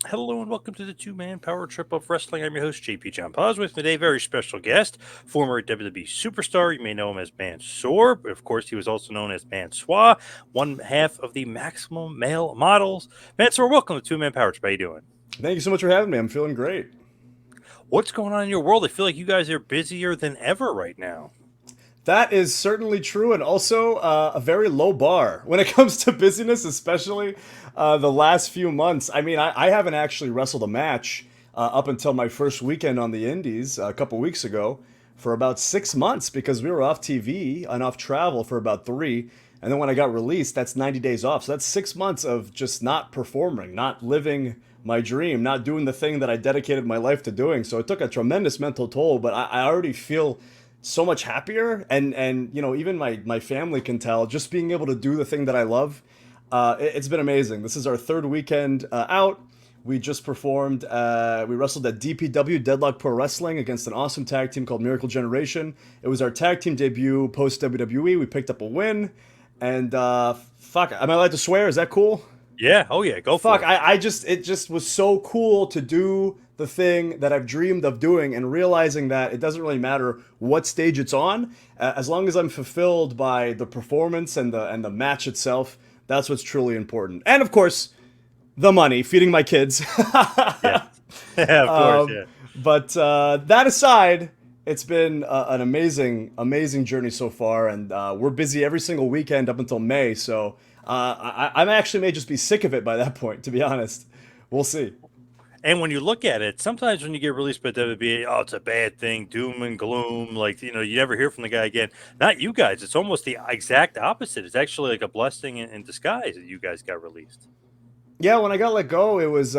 Hello and welcome to the two-man power trip of wrestling. I'm your host, JP John Poz. With me today, very special guest, former WWE Superstar. You may know him as Mansoor, but of course, he was also known as Mansoor, one half of the Maximum Male Models. Mansoor, welcome to two-man power trip. How you doing? Thank you so much for having me. I'm feeling great. What's going on in your world? I feel like you guys are busier than ever right now. That is certainly true, and also a very low bar when it comes to busyness, especially the last few months. I mean, I haven't actually wrestled a match up until my first weekend on the Indies a couple weeks ago for about 6 months because we were off TV and off travel for about three. And then when I got released, that's 90 days off. So that's 6 months of just not performing, not living my dream, not doing the thing that I dedicated my life to doing. So it took a tremendous mental toll, but I already feel so much happier, and even my family can tell, just being able to do the thing that I love. It's been amazing. This is our third weekend out. We just performed, we wrestled at DPW, Deadlock Pro Wrestling, against an awesome tag team called Miracle Generation. It was our tag team debut post WWE. We picked up a win, and fuck, am I allowed to swear? Is that cool? Yeah, oh yeah, go Fuck, for it. it just was so cool to do the thing that I've dreamed of doing, and realizing that it doesn't really matter what stage it's on, as long as I'm fulfilled by the performance and the match itself. That's what's truly important. And of course, the money, feeding my kids. Yeah, of course, um, yeah. but that aside, it's been an amazing journey so far, and we're busy every single weekend up until May. So I actually may just be sick of it by that point, to be honest. We'll see. And when you look at it, sometimes when you get released by WWE, oh, it's a bad thing, doom and gloom. Like, you never hear from the guy again. Not you guys. It's almost the exact opposite. It's actually like a blessing in disguise that you guys got released. Yeah, when I got let go, it was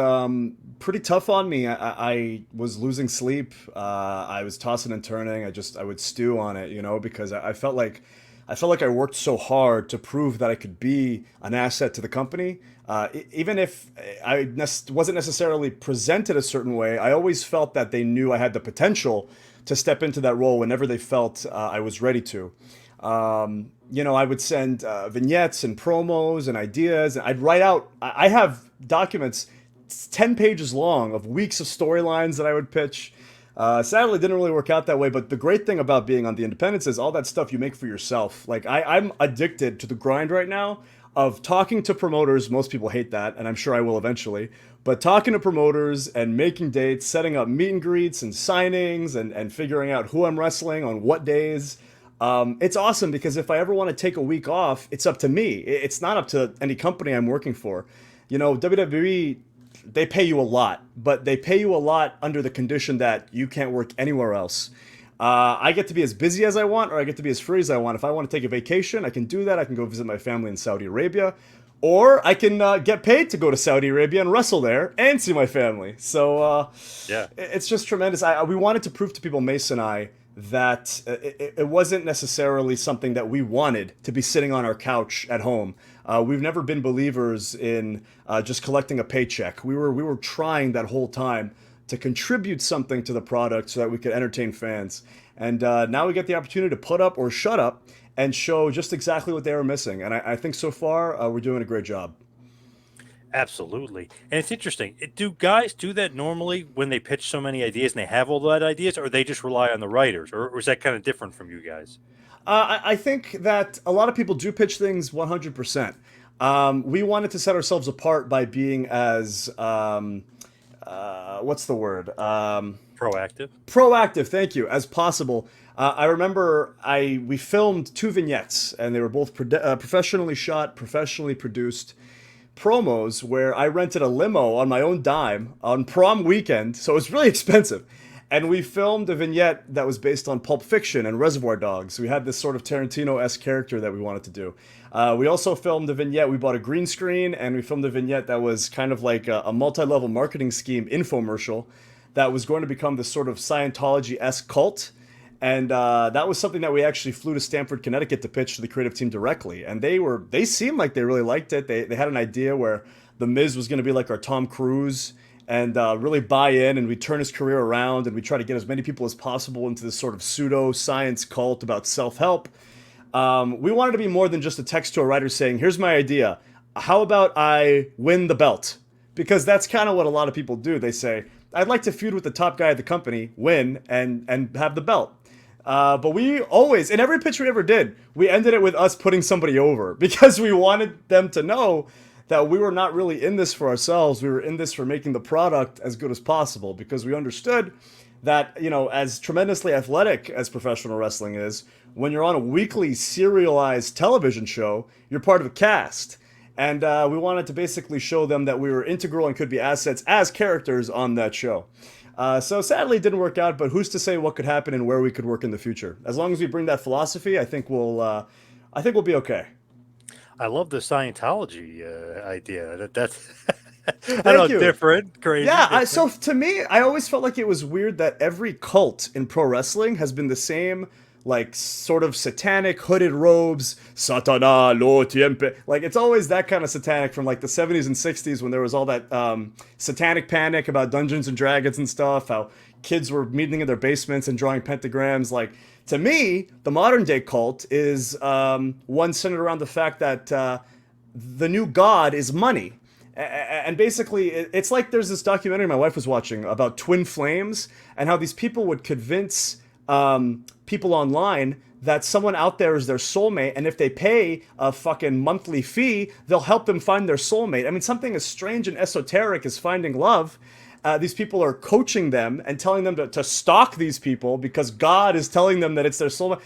pretty tough on me. I was losing sleep. I was tossing and turning. I would stew on it, because I felt like I worked so hard to prove that I could be an asset to the company. Even if wasn't necessarily presented a certain way, I always felt that they knew I had the potential to step into that role whenever they felt I was ready to. I would send vignettes and promos and ideas, and I'd write out. I have documents, 10 pages long, of weeks of storylines that I would pitch. Sadly, it didn't really work out that way. But the great thing about being on the independents is all that stuff you make for yourself. Like I'm addicted to the grind right now of talking to promoters. Most people hate that, and I'm sure I will eventually. But talking to promoters and making dates, setting up meet and greets and signings, and figuring out who I'm wrestling on what days. It's awesome because if I ever want to take a week off, it's up to me. It's not up to any company I'm working for. WWE, they pay you a lot, but they pay you a lot under the condition that you can't work anywhere else. I get to be as busy as I want, or I get to be as free as I want. If I want to take a vacation, I can do that. I can go visit my family in Saudi Arabia, or I can get paid to go to Saudi Arabia and wrestle there and see my family. So Yeah. it's just tremendous. We wanted to prove to people, Mason and I, that it wasn't necessarily something that we wanted to be sitting on our couch at home. We've never been believers in just collecting a paycheck. We were trying that whole time to contribute something to the product so that we could entertain fans. And now we get the opportunity to put up or shut up and show just exactly what they were missing. And I think so far we're doing a great job. Absolutely. And it's interesting. Do guys do that normally when they pitch so many ideas and they have all that ideas, or they just rely on the writers? Or is that kind of different from you guys? I think that a lot of people do pitch things 100%. We wanted to set ourselves apart by being as what's the word? Proactive? Proactive. Thank you, as possible. I remember we filmed two vignettes, and they were both professionally shot, professionally produced promos where I rented a limo on my own dime on prom weekend, so it was really expensive. And we filmed a vignette that was based on Pulp Fiction and Reservoir Dogs. We had this sort of Tarantino-esque character that we wanted to do. We also filmed a vignette. We bought a green screen, and we filmed a vignette that was kind of like a multi-level marketing scheme infomercial that was going to become this sort of Scientology-esque cult. And that was something that we actually flew to Stamford, Connecticut to pitch to the creative team directly. And they seemed like they really liked it. They had an idea where The Miz was going to be like our Tom Cruise and really buy in, and we turn his career around, and we try to get as many people as possible into this sort of pseudo science cult about self-help. We wanted to be more than just a text to a writer saying, here's my idea. How about I win the belt? because that's kind of what a lot of people do. They say, I'd like to feud with the top guy at the company, win, and have the belt. But we always, in every pitch we ever did, we ended it with us putting somebody over because we wanted them to know that we were not really in this for ourselves. We were in this for making the product as good as possible, because we understood that, you know, as tremendously athletic as professional wrestling is, when you're on a weekly serialized television show, you're part of a cast. And we wanted to basically show them that we were integral and could be assets as characters on that show. So sadly, it didn't work out, but who's to say what could happen and where we could work in the future? As long as we bring that philosophy, I think we'll be okay. I love the Scientology idea. That's I don't Thank know, you. different, crazy. Yeah, Different. so to me, I always felt like it was weird that every cult in pro wrestling has been the same, like, sort of satanic hooded robes, Satana lo tiempe. Like, it's always that kind of satanic from, like, the 70s and 60s when there was all that satanic panic about Dungeons and Dragons and stuff, how kids were meeting in their basements and drawing pentagrams. Like, to me, the modern day cult is one centered around the fact that the new god is money. And basically, it's like there's this documentary my wife was watching about twin flames and how these people would convince people online that someone out there is their soulmate, and if they pay a fucking monthly fee, they'll help them find their soulmate. I mean, something as strange and esoteric as finding love. These people are coaching them and telling them to stalk these people because God is telling them that it's their soulmate.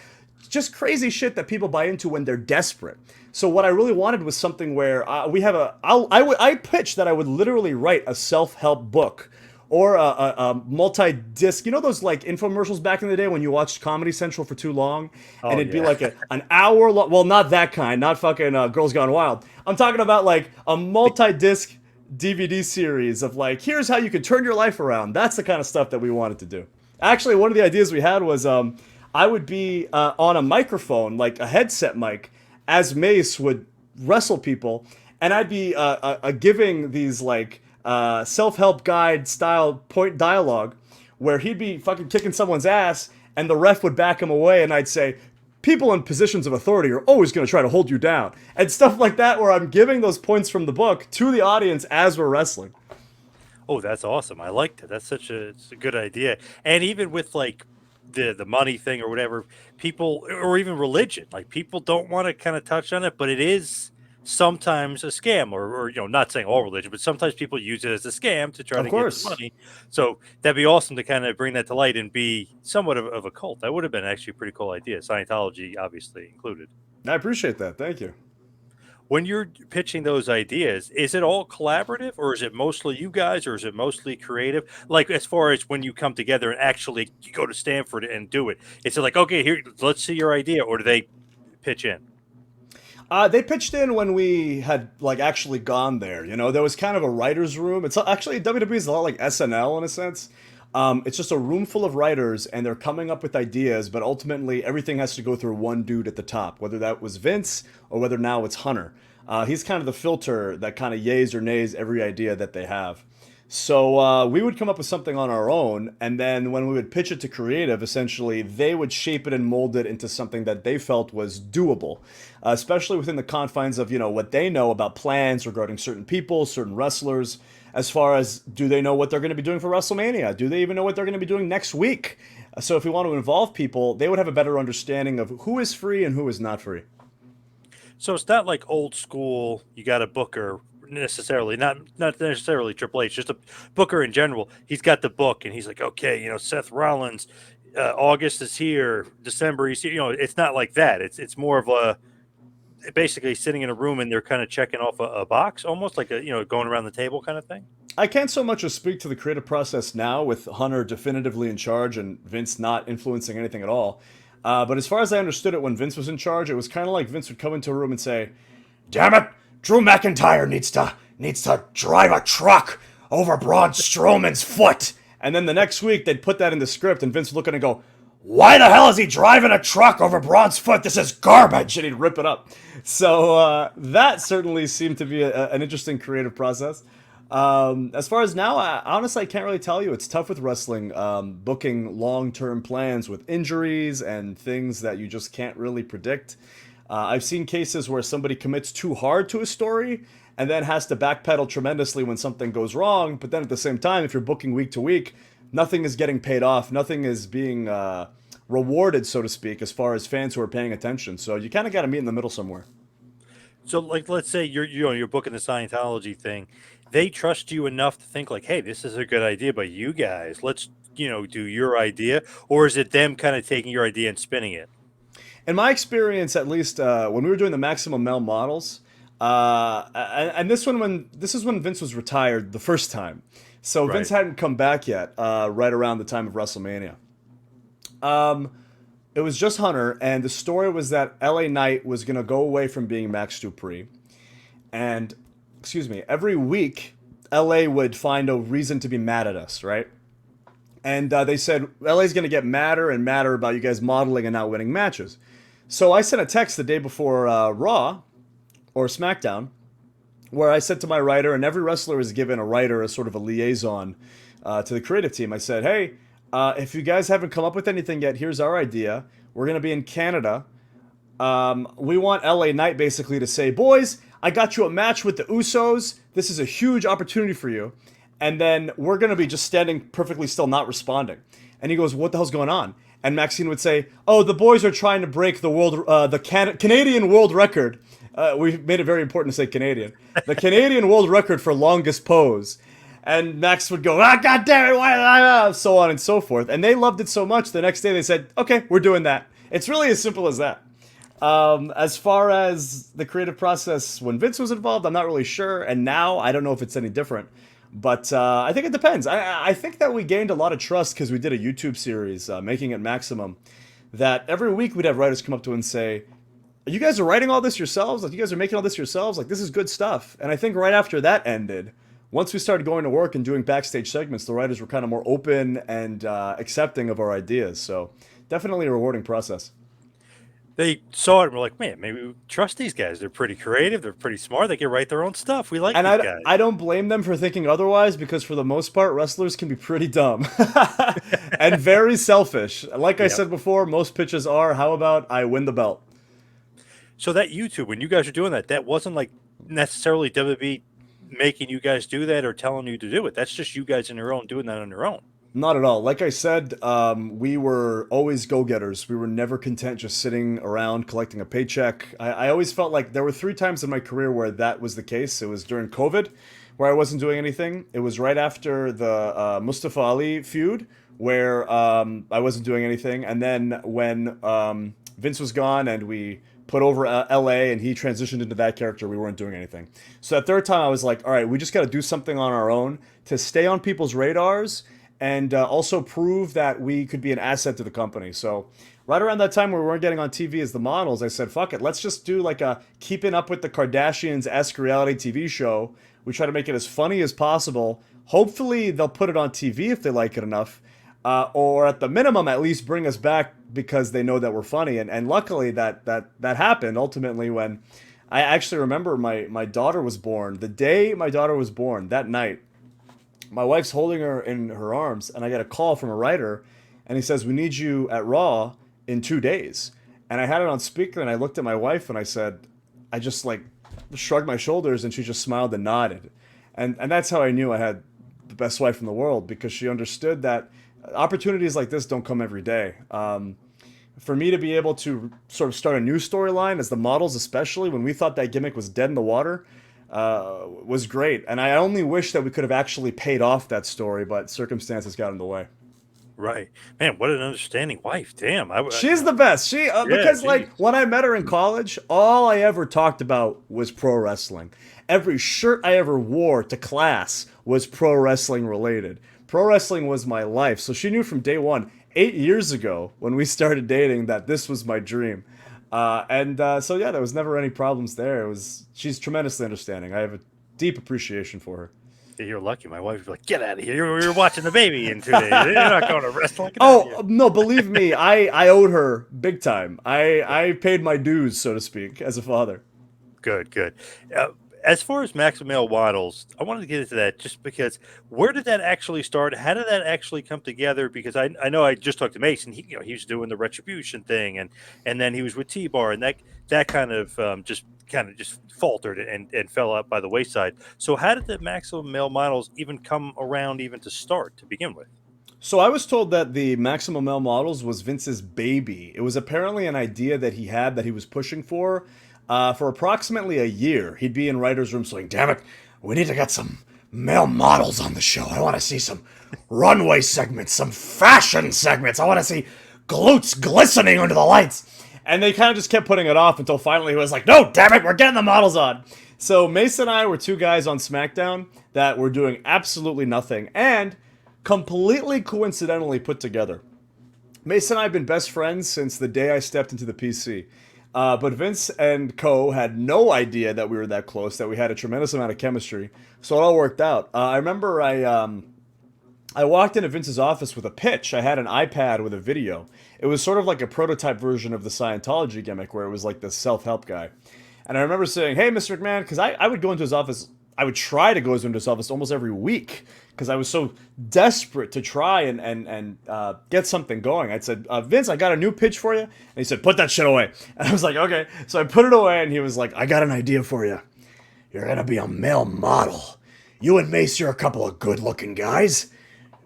Just crazy shit that people buy into when they're desperate. So what I really wanted was something where I pitched that I would literally write a self-help book or a multi-disc. You know those like infomercials back in the day when you watched Comedy Central for too long, and it'd be like an hour long. Well, not that kind, not fucking Girls Gone Wild. I'm talking about like a multi-disc DVD series of like, here's how you can turn your life around. That's the kind of stuff that we wanted to do. Actually, one of the ideas we had was I would be on a microphone, like a headset mic, as Mace would wrestle people, and I'd be giving these like self-help guide style point dialogue where he'd be fucking kicking someone's ass and the ref would back him away, and I'd say, people in positions of authority are always going to try to hold you down, and stuff like that, where I'm giving those points from the book to the audience as we're wrestling. Oh, that's awesome. I liked it. It's a good idea. And even with like the money thing or whatever, people, or even religion, like people don't want to kind of touch on it, but it is sometimes a scam, or you know, not saying all religion, but sometimes people use it as a scam to try Of to course. get the money. So that'd be awesome to kind of bring that to light and be somewhat of a cult. That would have been actually a pretty cool idea. Scientology obviously included. I appreciate that. Thank you. When you're pitching those ideas, is it all collaborative, or is it mostly you guys, or is it mostly creative? Like as far as when you come together and actually you go to Stanford and do it, is it like, okay, here, let's see your idea, or do they pitch in? They pitched in when we had like actually gone there. You know, there was kind of a writers' room. It's actually WWE is a lot like SNL in a sense. It's just a room full of writers, and they're coming up with ideas, but ultimately everything has to go through one dude at the top, whether that was Vince or whether now it's Hunter. He's kind of the filter that kind of yays or nays every idea that they have. So we would come up with something on our own, and then when we would pitch it to creative, essentially they would shape it and mold it into something that they felt was doable, especially within the confines of, you know, what they know about plans regarding certain people, certain wrestlers. As far as, do they know what they're going to be doing for WrestleMania? Do they even know what they're going to be doing next week? So if we want to involve people, they would have a better understanding of who is free and who is not free. So it's not like old school. You got a booker necessarily, not necessarily Triple H, just a booker in general. He's got the book, and he's like, okay, you know, Seth Rollins, August is here, December he's here. You know, it's not like that. It's more of a basically sitting in a room and they're kind of checking off a box, almost like a, you know, going around the table kind of thing. I can't so much as speak to the creative process now with Hunter definitively in charge and Vince not influencing anything at all. But as far as I understood it when Vince was in charge, it was kind of like Vince would come into a room and say, "Damn it, Drew McIntyre needs to drive a truck over Braun Strowman's foot." And then the next week they'd put that in the script, and Vince would look at it and go, "Why the hell is he driving a truck over Braun's foot? This is garbage," and he'd rip it up. So that certainly seemed to be an interesting creative process. As far as now, honestly, I can't really tell you. It's tough with wrestling, booking long-term plans with injuries and things that you just can't really predict. I've seen cases where somebody commits too hard to a story, and then has to backpedal tremendously when something goes wrong. But then at the same time, if you're booking week to week, nothing is getting paid off. Nothing is being rewarded, so to speak, as far as fans who are paying attention. So you kind of got to meet in the middle somewhere. So, like, let's say you're booking the Scientology thing. They trust you enough to think like, hey, this is a good idea, but you guys, let's do your idea, or is it them kind of taking your idea and spinning it? In my experience, at least when we were doing the Maximum Male models, and this is when Vince was retired the first time, so Vince Right. hadn't come back yet. Right around the time of WrestleMania, it was just Hunter, and the story was that LA Knight was gonna go away from being Max Dupri, and excuse me, every week LA would find a reason to be mad at us, right? And they said LA's gonna get madder and madder about you guys modeling and not winning matches. So I sent a text the day before Raw or SmackDown, where I said to my writer, and every wrestler is given a writer as sort of a liaison to the creative team. I said, hey, if you guys haven't come up with anything yet, here's our idea. We're going to be in Canada. We want LA Knight basically to say, boys, I got you a match with the Usos. This is a huge opportunity for you. And then we're going to be just standing perfectly still, not responding. And he goes, what the hell's going on? And Maxxine would say, oh, the boys are trying to break the Canadian world record. We made it very important to say Canadian. The Canadian world record for longest pose. And Max would go, ah, God damn it, why, so on and so forth. And they loved it so much, the next day they said, okay, we're doing that. It's really as simple as that. As far as the creative process when Vince was involved, I'm not really sure. And now, I don't know if it's any different. But I think it depends. I think that we gained a lot of trust because we did a YouTube series, Making It Maximum, that every week we'd have writers come up to and say, you guys are writing all this yourselves? Like, you guys are making all this yourselves? Like, this is good stuff. And I think right after that ended, once we started going to work and doing backstage segments, the writers were kind of more open and accepting of our ideas. So definitely a rewarding process. They saw it and were like, man, maybe we trust these guys. They're pretty creative. They're pretty smart. They can write their own stuff. We like And these guys. I don't blame them for thinking otherwise because for the most part, wrestlers can be pretty dumb and very selfish. Like I Yep. said before, most pitches are, how about I win the belt? So that YouTube, when you guys are doing that, that wasn't like necessarily WWE making you guys do that or telling you to do it. That's just you guys on your own doing that on your own. Not at all. Like I said, we were always go-getters. We were never content just sitting around collecting a paycheck. I always felt like there were 3 times in my career where that was the case. It was during COVID, where I wasn't doing anything. It was right after the Mustafa Ali feud, where I wasn't doing anything. And then when Vince was gone and we put over LA and he transitioned into that character, we weren't doing anything. So that 3rd time, I was like, all right, we just got to do something on our own to stay on people's radars and also prove that we could be an asset to the company. So right around that time where we weren't getting on TV as the models, I said, fuck it, let's just do like a Keeping Up with the Kardashians-esque reality TV show. We try to make it as funny as possible. Hopefully they'll put it on TV if they like it enough. Or at the minimum, at least bring us back because they know that we're funny. And luckily that happened ultimately when I actually remember my daughter was born. The day my daughter was born, that night, my wife's holding her in her arms, and I get a call from a writer, and he says, we need you at Raw in 2 days. And I had it on speaker, and I looked at my wife, and I said, I just like shrugged my shoulders, and she just smiled and nodded. And that's how I knew I had the best wife in the world, because she understood that opportunities like this don't come every day. For me to be able to sort of start a new storyline, as the models especially, when we thought that gimmick was dead in the water, was great. And I only wish that we could have actually paid off that story, but circumstances got in the way. Right. Man, what an understanding wife. Damn. She's the best. Because like geez. when I met her in college, all I ever talked about was pro wrestling. Every shirt I ever wore to class was pro wrestling related. Pro wrestling was my life. So she knew from day one, 8 years ago when we started dating, that this was my dream. So yeah, there was never any problems there. She's tremendously understanding. I have a deep appreciation for her. You're lucky. My wife was like, get out of here. You're watching the baby in 2 days. You're not going to wrestling. Get out of here." Oh, no, believe me, I owed her big time. I paid my dues, so to speak, as a father. Good, good. as far as Maximum Male Models, I wanted to get into that just because where did that actually start? How did that actually come together? Because I know I just talked to Mason. He was doing the Retribution thing, and then he was with T Bar, and that kind of just faltered and fell out by the wayside. So how did the Maximum Male Models even come around even to start to begin with? So I was told that the Maximum Male Models was Vince's baby. It was apparently an idea that he had that he was pushing for approximately a year. He'd be in writers' rooms saying, "Damn it, we need to get some male models on the show. I want to see some runway segments, some fashion segments. I want to see glutes glistening under the lights." And they kind of just kept putting it off until finally he was like, "No, damn it, we're getting the models on." So Mace and I were two guys on SmackDown that were doing absolutely nothing and completely coincidentally put together. Mace and I have been best friends since the day I stepped into the PC. But Vince and Co. had no idea that we were that close, that we had a tremendous amount of chemistry. So it all worked out. I remember I walked into Vince's office with a pitch. I had an iPad with a video. It was sort of like a prototype version of the Scientology gimmick where it was like the self-help guy. And I remember saying, "Hey, Mr. McMahon," because I would go into his office, I would try to go into his office almost every week because I was so desperate to try and get something going. I said, "Vince, I got a new pitch for you." And he said, "Put that shit away." And I was like, "Okay." So I put it away and he was like, "I got an idea for you. You're going to be a male model. You and Mace, you're a couple of good looking guys.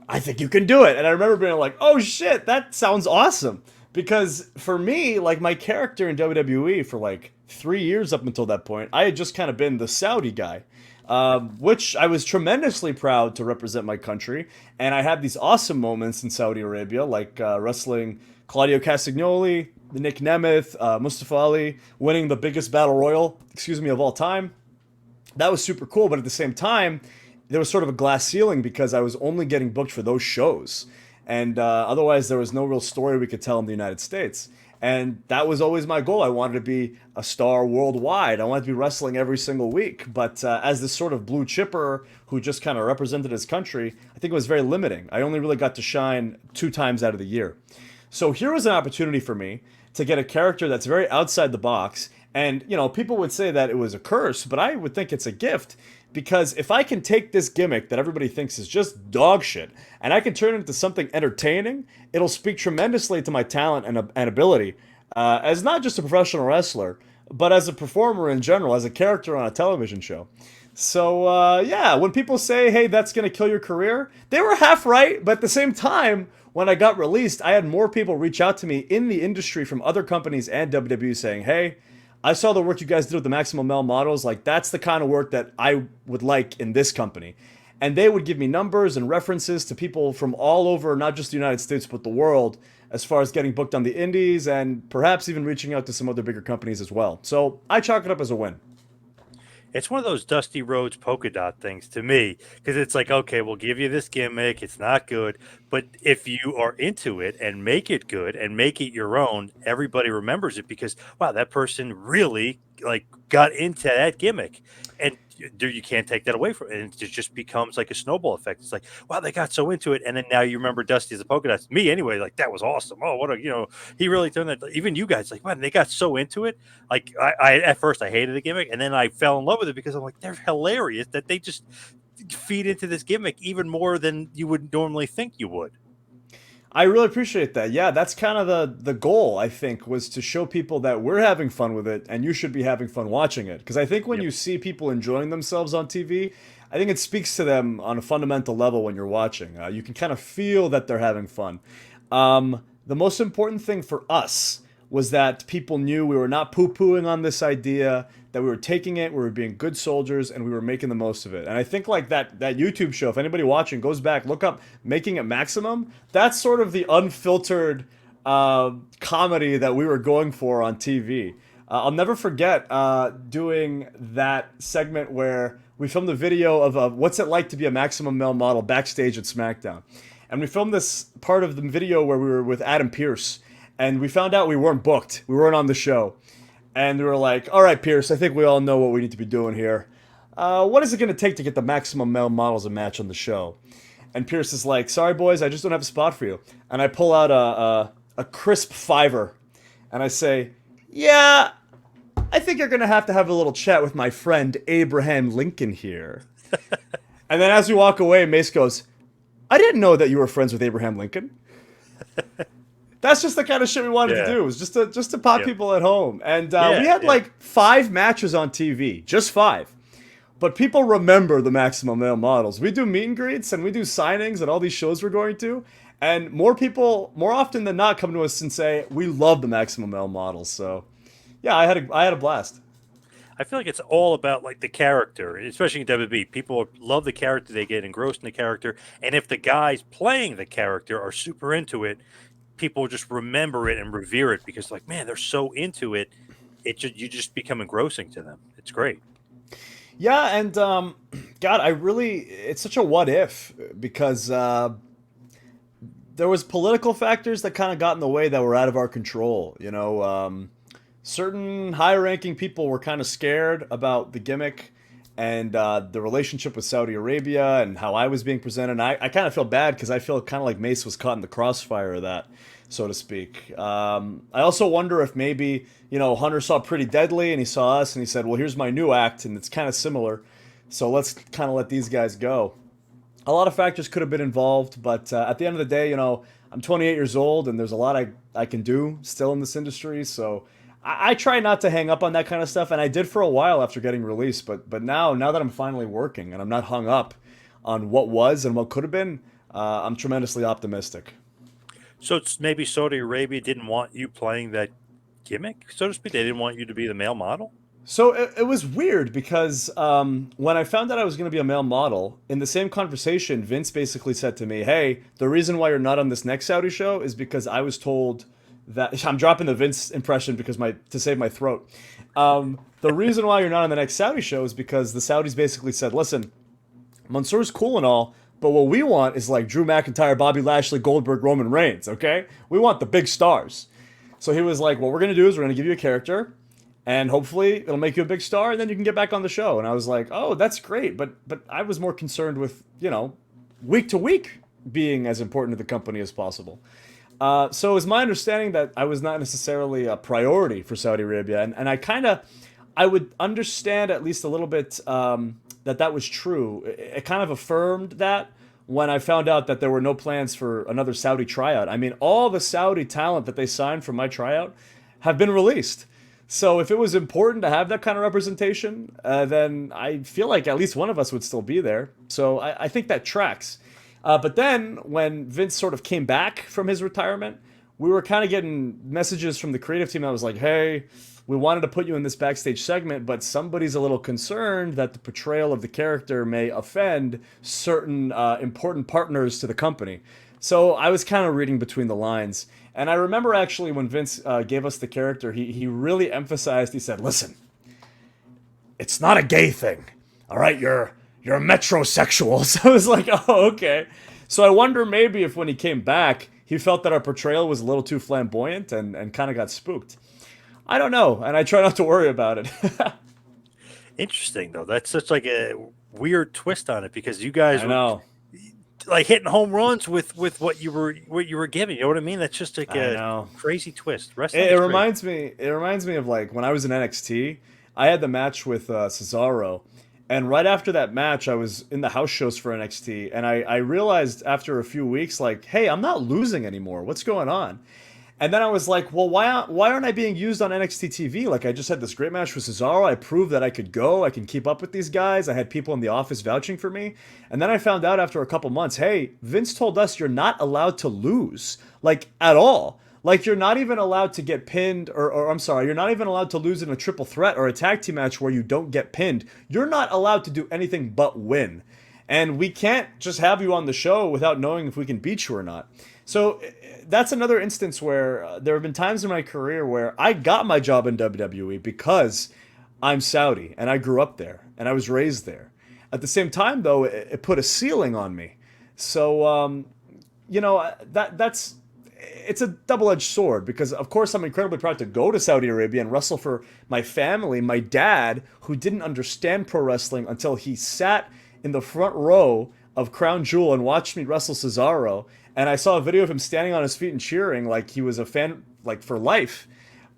I think you can do it." And I remember being like, "Oh shit, that sounds awesome." Because for me, like my character in WWE for like 3 years up until that point, I had just kind of been the Saudi guy, which I was tremendously proud to represent my country. And I had these awesome moments in Saudi Arabia, like wrestling Claudio Castagnoli, Nick Nemeth, Mustafa Ali, winning the biggest battle royal, of all time. That was super cool, but at the same time, there was sort of a glass ceiling because I was only getting booked for those shows. And otherwise, there was no real story we could tell in the United States. And that was always my goal. I wanted to be a star worldwide. I wanted to be wrestling every single week. But as this sort of blue chipper who just kind of represented his country, I think it was very limiting. I only really got to shine 2 times out of the year. So here was an opportunity for me to get a character that's very outside the box. And, people would say that it was a curse, but I would think it's a gift. Because if I can take this gimmick that everybody thinks is just dog shit, and I can turn it into something entertaining, it'll speak tremendously to my talent and ability as not just a professional wrestler, but as a performer in general, as a character on a television show. So, yeah, when people say, "Hey, that's going to kill your career," they were half right, but at the same time, when I got released, I had more people reach out to me in the industry from other companies and WWE saying, "Hey, I saw the work you guys did with the Maximum Male Models. Like, that's the kind of work that I would like in this company." And they would give me numbers and references to people from all over, not just the United States, but the world, as far as getting booked on the indies and perhaps even reaching out to some other bigger companies as well. So I chalk it up as a win. It's one of those Dusty Rhodes polka dot things to me because it's like, okay, we'll give you this gimmick. It's not good. But if you are into it and make it good and make it your own, everybody remembers it because, wow, that person really like got into that gimmick. And you can't take that away from it. And it just becomes like a snowball effect. It's like, wow, they got so into it. And then now you remember Dusty as a polka dot. Me anyway, like that was awesome. Oh, he really turned that. Even you guys, like, man, they got so into it. Like I at first I hated the gimmick, and then I fell in love with it because I'm like, they're hilarious that they just feed into this gimmick even more than you would normally think you would. I really appreciate that. Yeah, that's kind of the goal, I think, was to show people that we're having fun with it and you should be having fun watching it. Because I think when Yep. you see people enjoying themselves on TV, I think it speaks to them on a fundamental level when you're watching. You can kind of feel that they're having fun. The most important thing for us was that people knew we were not poo-pooing on this idea, that we were taking it, we were being good soldiers, and we were making the most of it. And I think like that YouTube show, if anybody watching goes back, look up Making It Maximum, that's sort of the unfiltered comedy that we were going for on TV. I'll never forget doing that segment where we filmed a video of what's it like to be a Maximum Male Model backstage at SmackDown. And we filmed this part of the video where we were with Adam Pearce, and we found out we weren't booked. We weren't on the show. And we were like, "All right, Pierce, I think we all know what we need to be doing here. What is it going to take to get the Maximum Male Models a match on the show?" And Pierce is like, "Sorry, boys, I just don't have a spot for you." And I pull out a crisp fiver. And I say, "Yeah, I think you're going to have a little chat with my friend Abraham Lincoln here. And then as we walk away, Mace goes, I didn't know that you were friends with Abraham Lincoln. That's just the kind of shit we wanted to Yeah. do. It was just to pop Yep. people at home. And Yeah, we had yeah. like 5 matches on TV, just 5. But people remember the Maximum Male Models. We do meet and greets and we do signings at all these shows we're going to. And more people, more often than not, come to us and say, we love the Maximum Male Models. So, yeah, I had a blast. I feel like it's all about like the character, especially in WWE. People love the character; they get engrossed in the character, and if the guys playing the character are super into it, people just remember it and revere it because, like, man, they're so into it. You just become engrossing to them. It's great. Yeah, and God, it's such a what if because there was political factors that kind of got in the way that were out of our control. You know, certain high-ranking people were kind of scared about the gimmick and the relationship with Saudi Arabia and how I was being presented. And I kind of feel bad because I feel kind of like Mace was caught in the crossfire of that, so to speak. I also wonder if maybe, you know, Hunter saw Pretty Deadly and he saw us and he said, well, here's my new act and it's kind of similar. So let's kind of let these guys go. A lot of factors could have been involved, but at the end of the day, you know, I'm 28 years old and there's a lot I can do still in this industry. So I try not to hang up on that kind of stuff, and I did for a while after getting released. But now that I'm finally working and I'm not hung up on what was and what could have been, I'm tremendously optimistic. So it's maybe Saudi Arabia didn't want you playing that gimmick, so to speak. They didn't want you to be the male model. So it was weird because when I found out I was going to be a male model, in the same conversation, Vince basically said to me, hey, the reason why you're not on this next Saudi show is because I was told that I'm dropping the Vince impression because to save my throat. The reason why you're not on the next Saudi show is because the Saudis basically said, listen, Mansoor's cool and all, but what we want is like Drew McIntyre, Bobby Lashley, Goldberg, Roman Reigns, okay? We want the big stars. So he was like, what we're going to do is we're going to give you a character, and hopefully it'll make you a big star, and then you can get back on the show. And I was like, oh, that's great. But I was more concerned with, you know, week to week being as important to the company as possible. So it was my understanding that I was not necessarily a priority for Saudi Arabia. And I would understand at least a little bit that was true. It kind of affirmed that when I found out that there were no plans for another Saudi tryout. I mean, all the Saudi talent that they signed for my tryout have been released. So if it was important to have that kind of representation, then I feel like at least one of us would still be there. So I think that tracks. But then when Vince sort of came back from his retirement, we were kind of getting messages from the creative team that was like, hey, we wanted to put you in this backstage segment, but somebody's a little concerned that the portrayal of the character may offend certain important partners to the company. So I was kind of reading between the lines. And I remember actually when Vince gave us the character, he really emphasized, he said, listen, it's not a gay thing. All right, you're a metrosexual. So I was like, oh, okay. So I wonder maybe if when he came back, he felt that our portrayal was a little too flamboyant and kind of got spooked. I don't know, and I try not to worry about it. Interesting though. That's such like a weird twist on it because you guys I were know. like hitting home runs with what you were giving. You know what I mean? That's just like I a know. crazy twist. Wrestling It is great. reminds me. It reminds me of like when I was in NXT. I had the match with Cesaro, and right after that match, I was in the house shows for NXT, and I realized after a few weeks, like, hey, I'm not losing anymore. What's going on? And then I was like, well, why aren't I being used on NXT TV? Like, I just had this great match with Cesaro. I proved that I could go. I can keep up with these guys. I had people in the office vouching for me. And then I found out after a couple months, hey, Vince told us you're not allowed to lose, like, at all. Like, you're not even allowed to get pinned, or I'm sorry, you're not even allowed to lose in a triple threat or a tag team match where you don't get pinned. You're not allowed to do anything but win. And we can't just have you on the show without knowing if we can beat you or not. So that's another instance where there have been times in my career where I got my job in WWE because I'm Saudi and I grew up there and I was raised there. At the same time, though, it put a ceiling on me. So, you know, it's a double-edged sword because, of course, I'm incredibly proud to go to Saudi Arabia and wrestle for my family. My dad, who didn't understand pro wrestling until he sat in the front row of Crown Jewel and watched me wrestle Cesaro, and I saw a video of him standing on his feet and cheering like he was a fan, like, for life.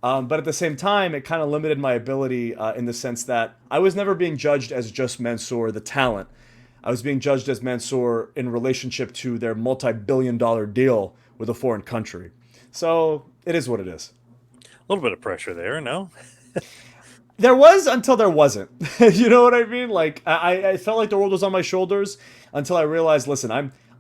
But at the same time, it kind of limited my ability in the sense that I was never being judged as just Mansoor, the talent. I was being judged as Mansoor in relationship to their multi-billion-dollar deal with a foreign country. So it is what it is. A little bit of pressure there, no? There was until there wasn't. You know what I mean? Like I felt like the world was on my shoulders until I realized, listen,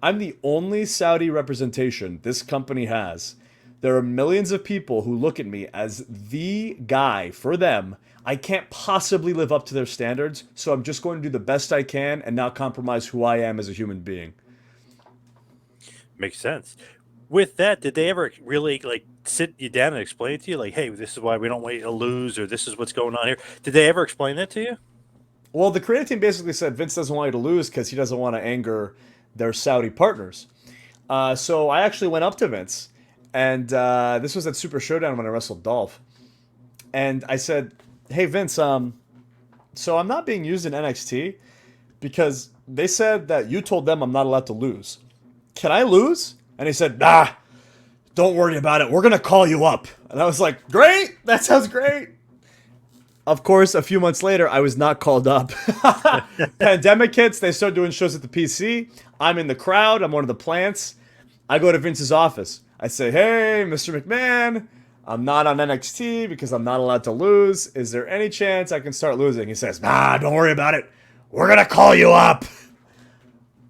I'm the only Saudi representation this company has. There are millions of people who look at me as the guy for them. I can't possibly live up to their standards, so I'm just going to do the best I can and not compromise who I am as a human being. Makes sense. With that, did they ever really like sit you down and explain it to you? Like, hey, this is why we don't want you to lose, or this is what's going on here. Did they ever explain that to you? Well, the creative team basically said Vince doesn't want you to lose because he doesn't want to anger their Saudi partners. So I actually went up to Vince, and this was at Super Showdown when I wrestled Dolph. And I said, hey, Vince, so I'm not being used in NXT because they said that you told them I'm not allowed to lose. Can I lose? And he said, nah, don't worry about it. We're going to call you up. And I was like, great. That sounds great. Of course, a few months later, I was not called up. Pandemic hits. They start doing shows at the PC. I'm in the crowd. I'm one of the plants. I go to Vince's office. I say, hey, Mr. McMahon, I'm not on NXT because I'm not allowed to lose. Is there any chance I can start losing? He says, nah, don't worry about it. We're going to call you up.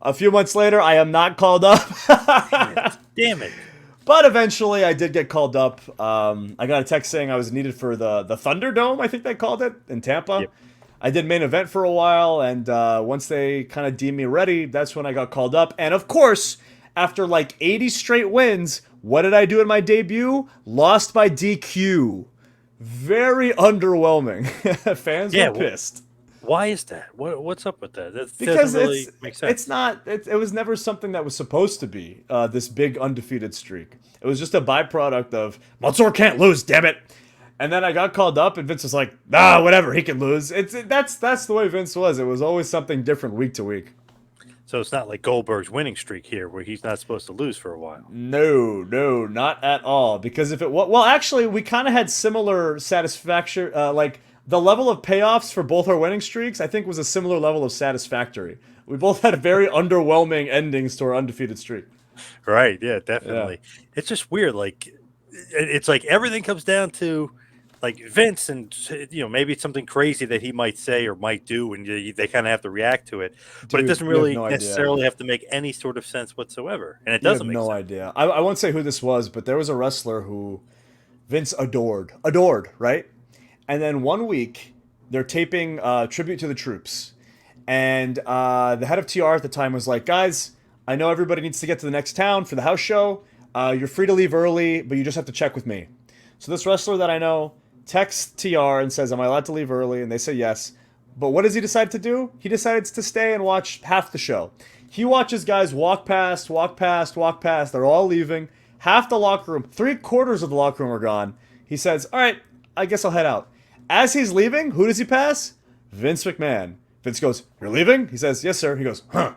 A few months later, I am not called up. Damn it. But eventually, I did get called up. I got a text saying I was needed for the Thunderdome, I think they called it, in Tampa. Yep. I did main event for a while, and once they kind of deemed me ready, that's when I got called up. And of course, after like 80 straight wins, what did I do in my debut? Lost by DQ. Very underwhelming. Fans were pissed. Why is that? What's up with that? That Because doesn't really make sense. it's not it was never something that was supposed to be this big undefeated streak. It was just a byproduct of Mansoor can't lose, damn it. And then I got called up, and Vince was like, "Ah, whatever, he can lose." That's the way Vince was. It was always something different week to week. So it's not like Goldberg's winning streak here, where he's not supposed to lose for a while. No, not at all. Because if it was, well, actually, we kind of had similar satisfaction. Like the level of payoffs for both our winning streaks, I think, was a similar level of satisfactory. We both had very underwhelming endings to our undefeated streak. Right? Yeah, definitely. Yeah. It's just weird. Like, it's like everything comes down to like Vince, and maybe it's something crazy that he might say or might do, and they kind of have to react to it. Dude, but it doesn't really necessarily have to make any sort of sense whatsoever, and it doesn't make sense. Idea. I won't say who this was, but there was a wrestler who Vince adored, right? And then one week they're taping Tribute to the Troops, and the head of TR at the time was like, "Guys, I know everybody needs to get to the next town for the house show. You're free to leave early, but you just have to check with me." So this wrestler that I know texts TR and says, "Am I allowed to leave early?" And they say yes. But what does he decide to do? He decides to stay and watch half the show. He watches guys walk past. They're all leaving. Half the locker room, 3/4 of the locker room are gone. He says, "All right, I guess I'll head out." As he's leaving, who does he pass? Vince McMahon. Vince goes, "You're leaving?" He says, "Yes, sir." He goes, "Huh."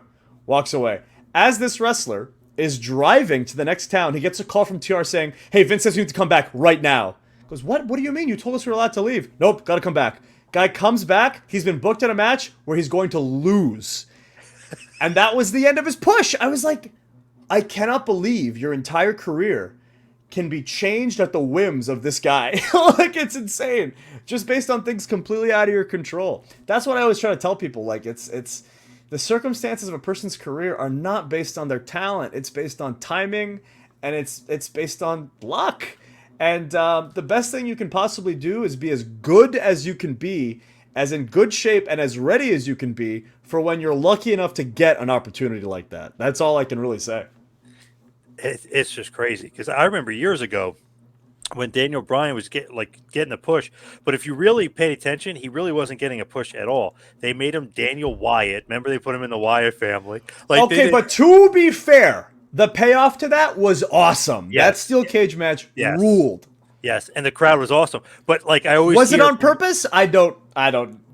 Walks away. As this wrestler is driving to the next town, he gets a call from TR saying, "Hey, Vince says you need to come back right now." He goes, What do you mean? You told us we were allowed to leave." "Nope, gotta come back." Guy comes back. He's been booked in a match where he's going to lose. And that was the end of his push. I was like, I cannot believe your entire career can be changed at the whims of this guy. Like, it's insane. Just based on things completely out of your control. That's what I always try to tell people. Like, it's the circumstances of a person's career are not based on their talent. It's based on timing, and it's based on luck. And the best thing you can possibly do is be as good as you can be, as in good shape and as ready as you can be for when you're lucky enough to get an opportunity like that. That's all I can really say. It's just crazy, because I remember years ago when Daniel Bryan was getting a push, but if you really paid attention, he really wasn't getting a push at all. They made him Daniel Wyatt. Remember, they put him in the Wyatt family. Like, okay, but to be fair, the payoff to that was awesome. Yes. That steel cage match ruled. Yes, and the crowd was awesome. But like, I always was it on purpose? I don't.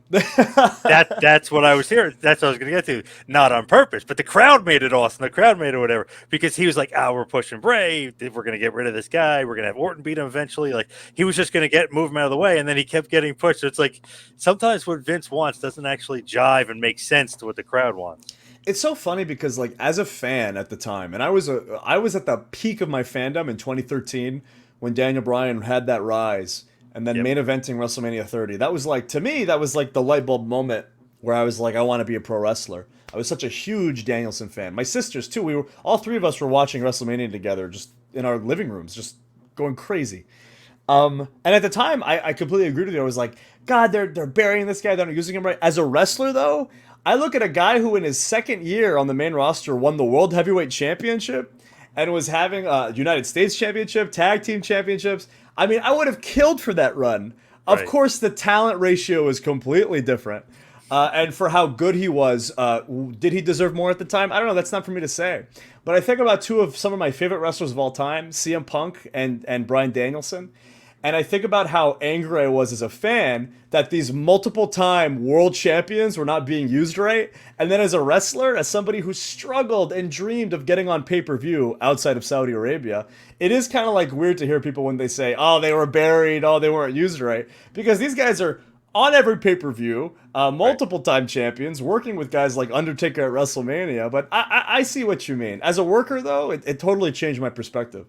That's what I was hearing. That's what I was going to get to. Not on purpose, but the crowd made it awesome. The crowd made it whatever because he was like, "Oh, we're pushing Bray. We're going to get rid of this guy. We're going to have Orton beat him eventually." Like he was just going to move him out of the way, and then he kept getting pushed. So it's like sometimes what Vince wants doesn't actually jive and make sense to what the crowd wants. It's so funny because like as a fan at the time, and I was at the peak of my fandom in 2013 when Daniel Bryan had that rise and then Yep. main eventing WrestleMania 30. That was like to me that was like the light bulb moment where I was like I want to be a pro wrestler. I was such a huge Danielson fan. My sisters too. We were all three of us were watching WrestleMania together just in our living rooms just going crazy. And at the time, I completely agreed with you. I was like, God, they're burying this guy. They're not using him right. As a wrestler, though, I look at a guy who, in his second year on the main roster, won the World Heavyweight Championship and was having a United States Championship, Tag Team Championships. I mean, I would have killed for that run. Of Right. course, the talent ratio is completely different. And for how good he was, did he deserve more at the time? I don't know. That's not for me to say. But I think about two of some of my favorite wrestlers of all time, CM Punk and Bryan Danielson. And I think about how angry I was as a fan that these multiple time world champions were not being used right. And then as a wrestler, as somebody who struggled and dreamed of getting on pay per view outside of Saudi Arabia, it is kind of like weird to hear people when they say, oh, they were buried, oh, they weren't used right. Because these guys are on every pay per view, multiple time champions, working with guys like Undertaker at WrestleMania. But I see what you mean. As a worker, though, it totally changed my perspective.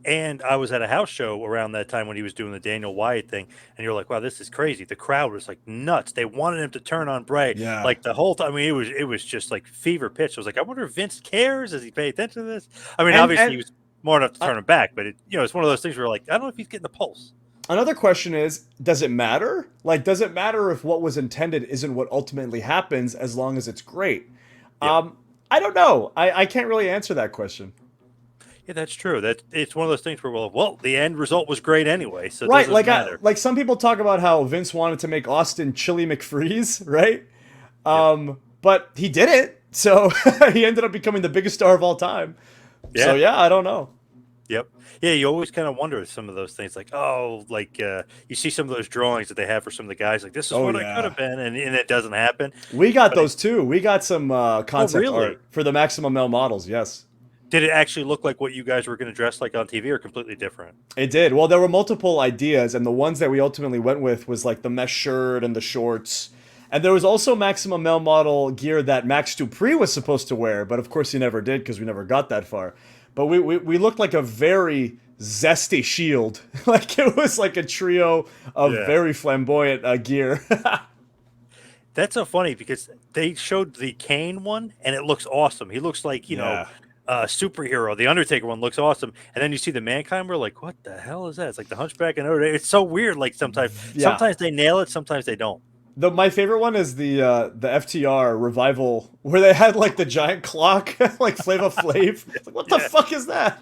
And I was at a house show around that time when he was doing the Daniel Wyatt thing, and you're like, "Wow, this is crazy." The crowd was like nuts. They wanted him to turn on Bray, Yeah. like the whole time. I mean, it was just like fever pitch. I was like, "I wonder if Vince cares. Does he pay attention to this?" I mean, obviously he And was smart enough to uh, turn him back, but it's one of those things where like, I don't know if he's getting the pulse. another question is, does it matter? Like, does it matter if what was intended isn't what ultimately happens as long as it's great? Yep. I don't know. I can't really answer that question. Yeah, that's true. That it's one of those things where well, the end result was great anyway, so it Right, doesn't like matter. like some people talk about how Vince wanted to make Austin Chili McFreeze, right? Yep. But he did it, so he ended up becoming the biggest star of all time. So Yeah. yeah, I don't know. Yep. Yeah, you always kind of wonder some of those things, like, oh, like you see some of those drawings that they have for some of the guys, like this is Oh what I could yeah, have been, and it doesn't happen. we got But those too. We got some oh, concept really? art for the Maximum Male models. Yes. Did it actually look like what you guys were going to dress like on TV, or completely different? It did. Well, there were multiple ideas, and the ones that we ultimately went with was like the mesh shirt and the shorts. And there was also Maximum Male model gear that Max Dupri was supposed to wear, but of course he never did because we never got that far. But we looked like a very zesty Shield. Like it was like a trio of Yeah. very flamboyant gear. That's so funny because they showed the Kane one, and it looks awesome. He looks like Yeah. a superhero. The Undertaker one looks awesome, and then you see the Mankind. We're like, what the hell is that? It's like the Hunchback of Notre Dame. It's so weird. Like Yeah. sometimes they nail it, sometimes they don't. My favorite one is the FTR revival where they had like the giant clock like Flava Flav. It's like, what the Yeah. fuck is that?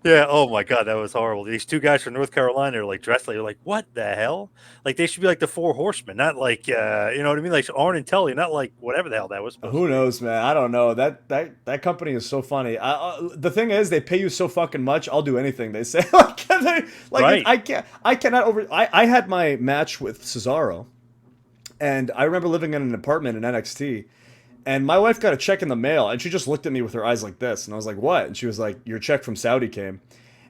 Yeah. Oh my god, that was horrible. These two guys from North Carolina are like dressed like, you're like, what the hell? Like they should be like the Four Horsemen, not like you know what I mean, like Arn and Tully, not like whatever the hell that was supposed Who to be. knows, man? I don't know. That company is so funny. The thing is, they pay you so fucking much. I'll do anything they say. Right. I cannot over. I had my match with Cesaro, and I remember living in an apartment in NXT, and my wife got a check in the mail, and she just looked at me with her eyes like this, and I was like, "What?" And she was like, "Your check from Saudi came."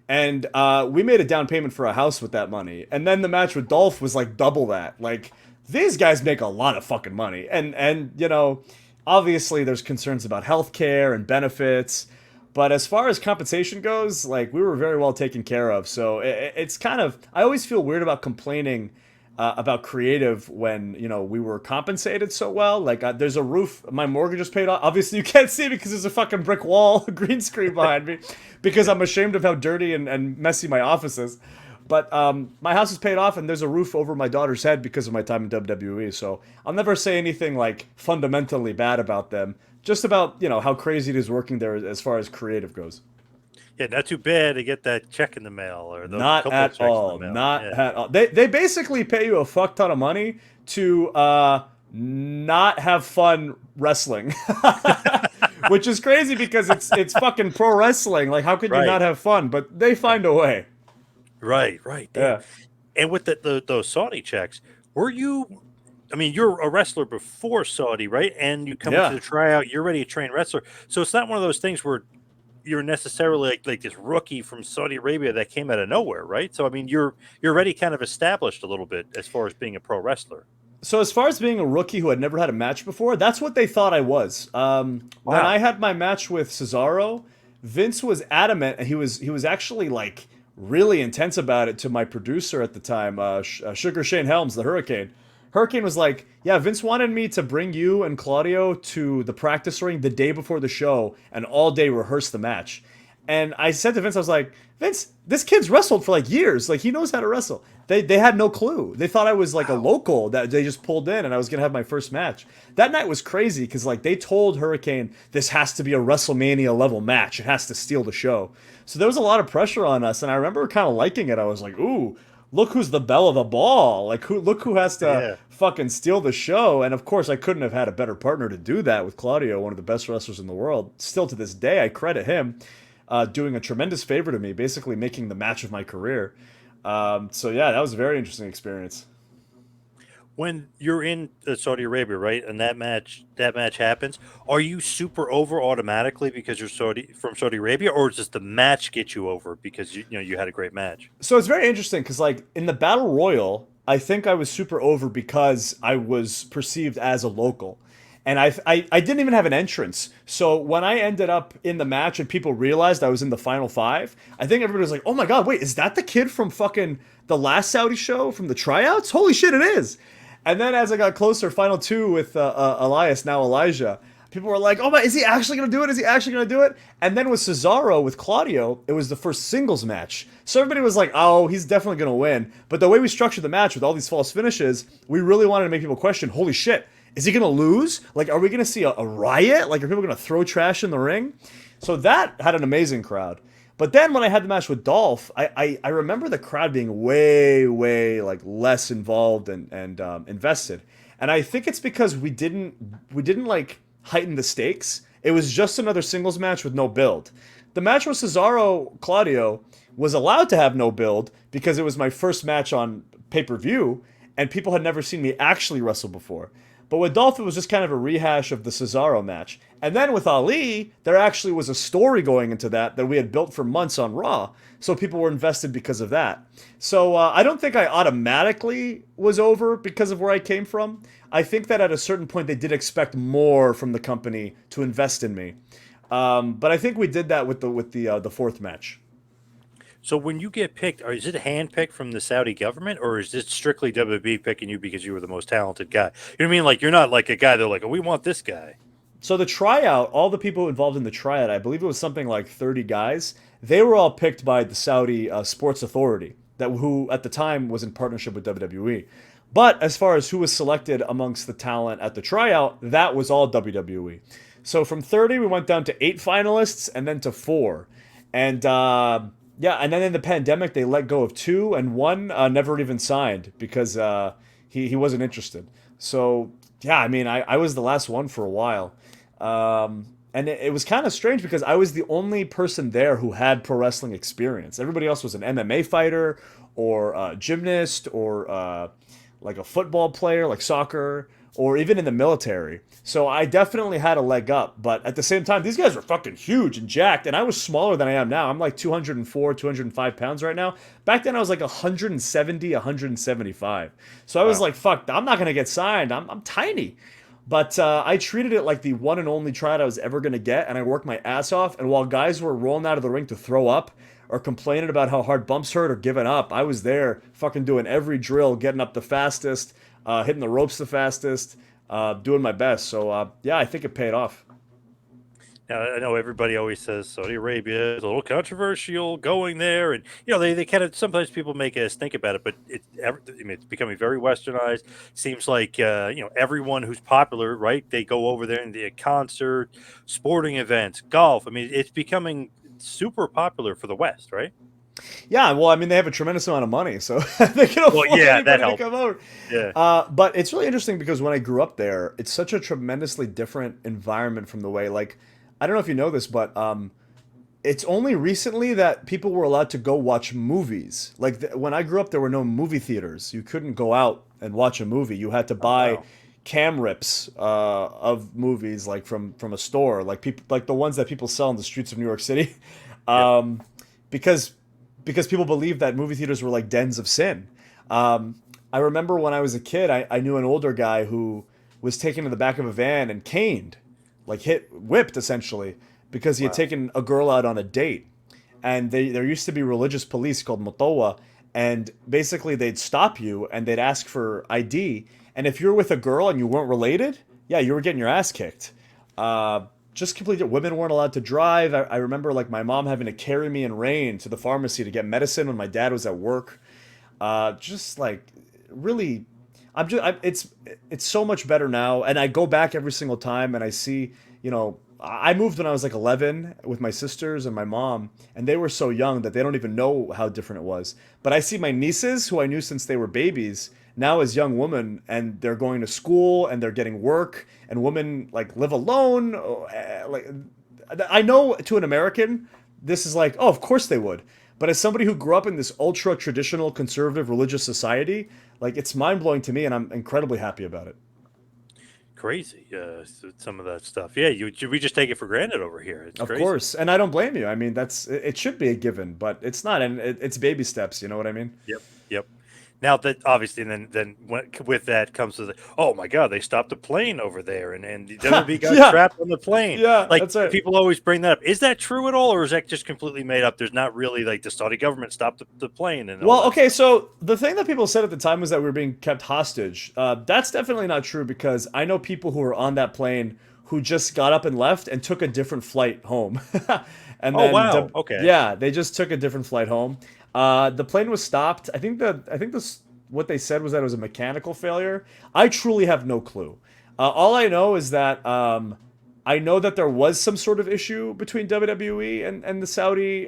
And we made a down payment for a house with that money, and then the match with Dolph was like double that. Like these guys make a lot of fucking money, and obviously there's concerns about healthcare and benefits, but as far as compensation goes, like we were very well taken care of. So it's kind of I always feel weird about complaining about creative when we were compensated so well. Like there's a roof, my mortgage is paid off. Obviously you can't see it because there's a fucking brick wall, green screen behind me, because I'm ashamed of how dirty and messy my office is. But my house is paid off, and there's a roof over my daughter's head because of my time in WWE. So I'll never say anything like fundamentally bad about them. Just about how crazy it is working there as far as creative goes. Yeah, not too bad to get that check in the mail or the Not couple of at checks in all. the mail. Not Yeah. at all. They basically pay you a fuck ton of money to not have fun wrestling. Which is crazy because it's fucking pro wrestling. Like how could you Right. not have fun? But they find a way. Right. Damn. Yeah. And with those Saudi checks, were you I mean, you're a wrestler before Saudi, right? And you come into Yeah. the tryout, you're ready to train wrestler. So it's not one of those things where you're necessarily like this rookie from Saudi Arabia that came out of nowhere, right? So I mean, you're already kind of established a little bit as far as being a pro wrestler. So as far as being a rookie who had never had a match before, that's what they thought I was. When I Wow. had my match with Cesaro, Vince was adamant, and he was actually like really intense about it to my producer at the time, Sugar Shane Helms, the Hurricane. Hurricane was like, "Yeah, Vince wanted me to bring you and Claudio to the practice ring the day before the show and all day rehearse the match." And I said to Vince, I was like, "Vince, this kid's wrestled for like years. Like he knows how to wrestle." They had no clue. They thought I was like a Wow. local that they just pulled in and I was gonna have my first match. That night was crazy because like they told Hurricane this has to be a WrestleMania level match. It has to steal the show. So there was a lot of pressure on us, and I remember kind of liking it. I was like, "Ooh, look who's the belle of the ball. Like look who has to Yeah. fucking steal the show." And of course, I couldn't have had a better partner to do that with Claudio, one of the best wrestlers in the world. Still to this day, I credit him doing a tremendous favor to me, basically making the match of my career. So yeah, that was a very interesting experience. When you're in Saudi Arabia, right, and that match happens, are you super over automatically because you're Saudi Arabia, or does the match get you over because you had a great match? So it's very interesting because like in the battle royal, I think I was super over because I was perceived as a local. And I didn't even have an entrance. So when I ended up in the match and people realized I was in the final five, I think everybody was like, "Oh my god, wait, is that the kid from fucking the last Saudi show from the tryouts? Holy shit, it is!" And then as I got closer, final two with Elias, now Elijah, people were like, "Oh my, is he actually gonna do it? Is he actually gonna do it?" And then with Cesaro, with Claudio, it was the first singles match. So everybody was like, "Oh, he's definitely gonna win." But the way we structured the match with all these false finishes, we really wanted to make people question, "Holy shit, is he gonna lose? Like, are we gonna see a riot? Like, are people gonna throw trash in the ring?" So that had an amazing crowd. But then when I had the match with Dolph, I remember the crowd being way, way like less involved and invested. And I think it's because we didn't like heighten the stakes. It was just another singles match with no build. The match with Cesaro Claudio was allowed to have no build because it was my first match on pay per view, and people had never seen me actually wrestle before. But with Dolph, it was just kind of a rehash of the Cesaro match. And then with Ali, there actually was a story going into that we had built for months on Raw. So people were invested because of that. So I don't think I automatically was over because of where I came from. I think that at a certain point they did expect more from the company to invest in me. But I think we did that with the fourth match. So when you get picked, is it handpicked from the Saudi government, or is it strictly WWE picking you because you were the most talented guy? You know what I mean? Like you're not like a guy. They're like, oh, we want this guy. So the tryout, all the people involved in the tryout, I believe it was something like 30 guys. They were all picked by the Saudi Sports Authority, that who at the time was in partnership with WWE. But as far as who was selected amongst the talent at the tryout, that was all WWE. So from 30, we went down to 8 finalists and then to 4. And yeah, and then in the pandemic, they let go of 2, and 1 never even signed because he wasn't interested. So yeah, I mean, I was the last one for a while. And it was kind of strange because I was the only person there who had pro wrestling experience. Everybody else was an MMA fighter or a gymnast or like a football player, like soccer, or even in the military. So I definitely had a leg up. But at the same time, these guys were fucking huge and jacked. And I was smaller than I am now. I'm like 204, 205 pounds right now. Back then, I was like 170, 175. So I was Wow. like, fuck, I'm not going to get signed. I'm tiny. But I treated it like the one and only tryout I was ever going to get, and I worked my ass off. And while guys were rolling out of the ring to throw up or complaining about how hard bumps hurt or giving up, I was there fucking doing every drill, getting up the fastest, hitting the ropes the fastest, doing my best. So, yeah, I think it paid off. Now, I know everybody always says Saudi Arabia is a little controversial going there, and they kind of sometimes people make us think about it, but I mean, it's becoming very westernized. Seems like everyone who's popular, right? They go over there and the concert, sporting events, golf. I mean, it's becoming super popular for the West, right? Yeah, well, I mean, they have a tremendous amount of money, so they can Well, afford yeah, that anybody to helps. come out. Yeah. But it's really interesting because when I grew up there, it's such a tremendously different environment from the way, like, I don't know if you know this, but it's only recently that people were allowed to go watch movies. Like when I grew up, there were no movie theaters. You couldn't go out and watch a movie. You had to Oh buy wow. cam rips of movies, like from a store, like people like the ones that people sell in the streets of New York City, Yep. um, because people believed that movie theaters were like dens of sin. I remember when I was a kid, I knew an older guy who was taken to the back of a van and caned, like whipped essentially, because he had Wow. taken a girl out on a date. And there used to be religious police called Motowa, and basically they'd stop you and they'd ask for ID. And if you were with a girl and you weren't related, yeah, you were getting your ass kicked. Just completely, women weren't allowed to drive. I remember like my mom having to carry me in rain to the pharmacy to get medicine when my dad was at work. Just like really, it's so much better now, and I go back every single time, and I see, I moved when I was like 11 with my sisters and my mom, and they were so young that they don't even know how different it was. But I see my nieces, who I knew since they were babies, now as young women, and they're going to school and they're getting work, and women like live alone. Like I know to an American, this is like, oh, of course they would. But as somebody who grew up in this ultra traditional conservative religious society, like it's mind blowing to me, and I'm incredibly happy about it. Crazy. Some of that stuff. Yeah, we just take it for granted over here. It's Of crazy. course, and I don't blame you. I mean, it should be a given, but it's not, and it's baby steps. You know what I mean? Yep. Yep. Now that obviously, then with that comes to the oh my god, they stopped the plane over there, and the WB got Yeah, trapped on the plane. yeah, Like that's right. people always bring that up. Is that true at all, or is that just completely made up? There's not really like the Saudi government stopped the plane and all Well, that okay, stuff. so the thing that people said at the time was that we were being kept hostage. That's definitely not true because I know people who were on that plane who just got up and left and took a different flight home. And Oh then, wow. Okay. yeah, they just took a different flight home. The plane was stopped. I think this what they said was that it was a mechanical failure. I truly have no clue. All I know is that I know that there was some sort of issue between WWE and the Saudi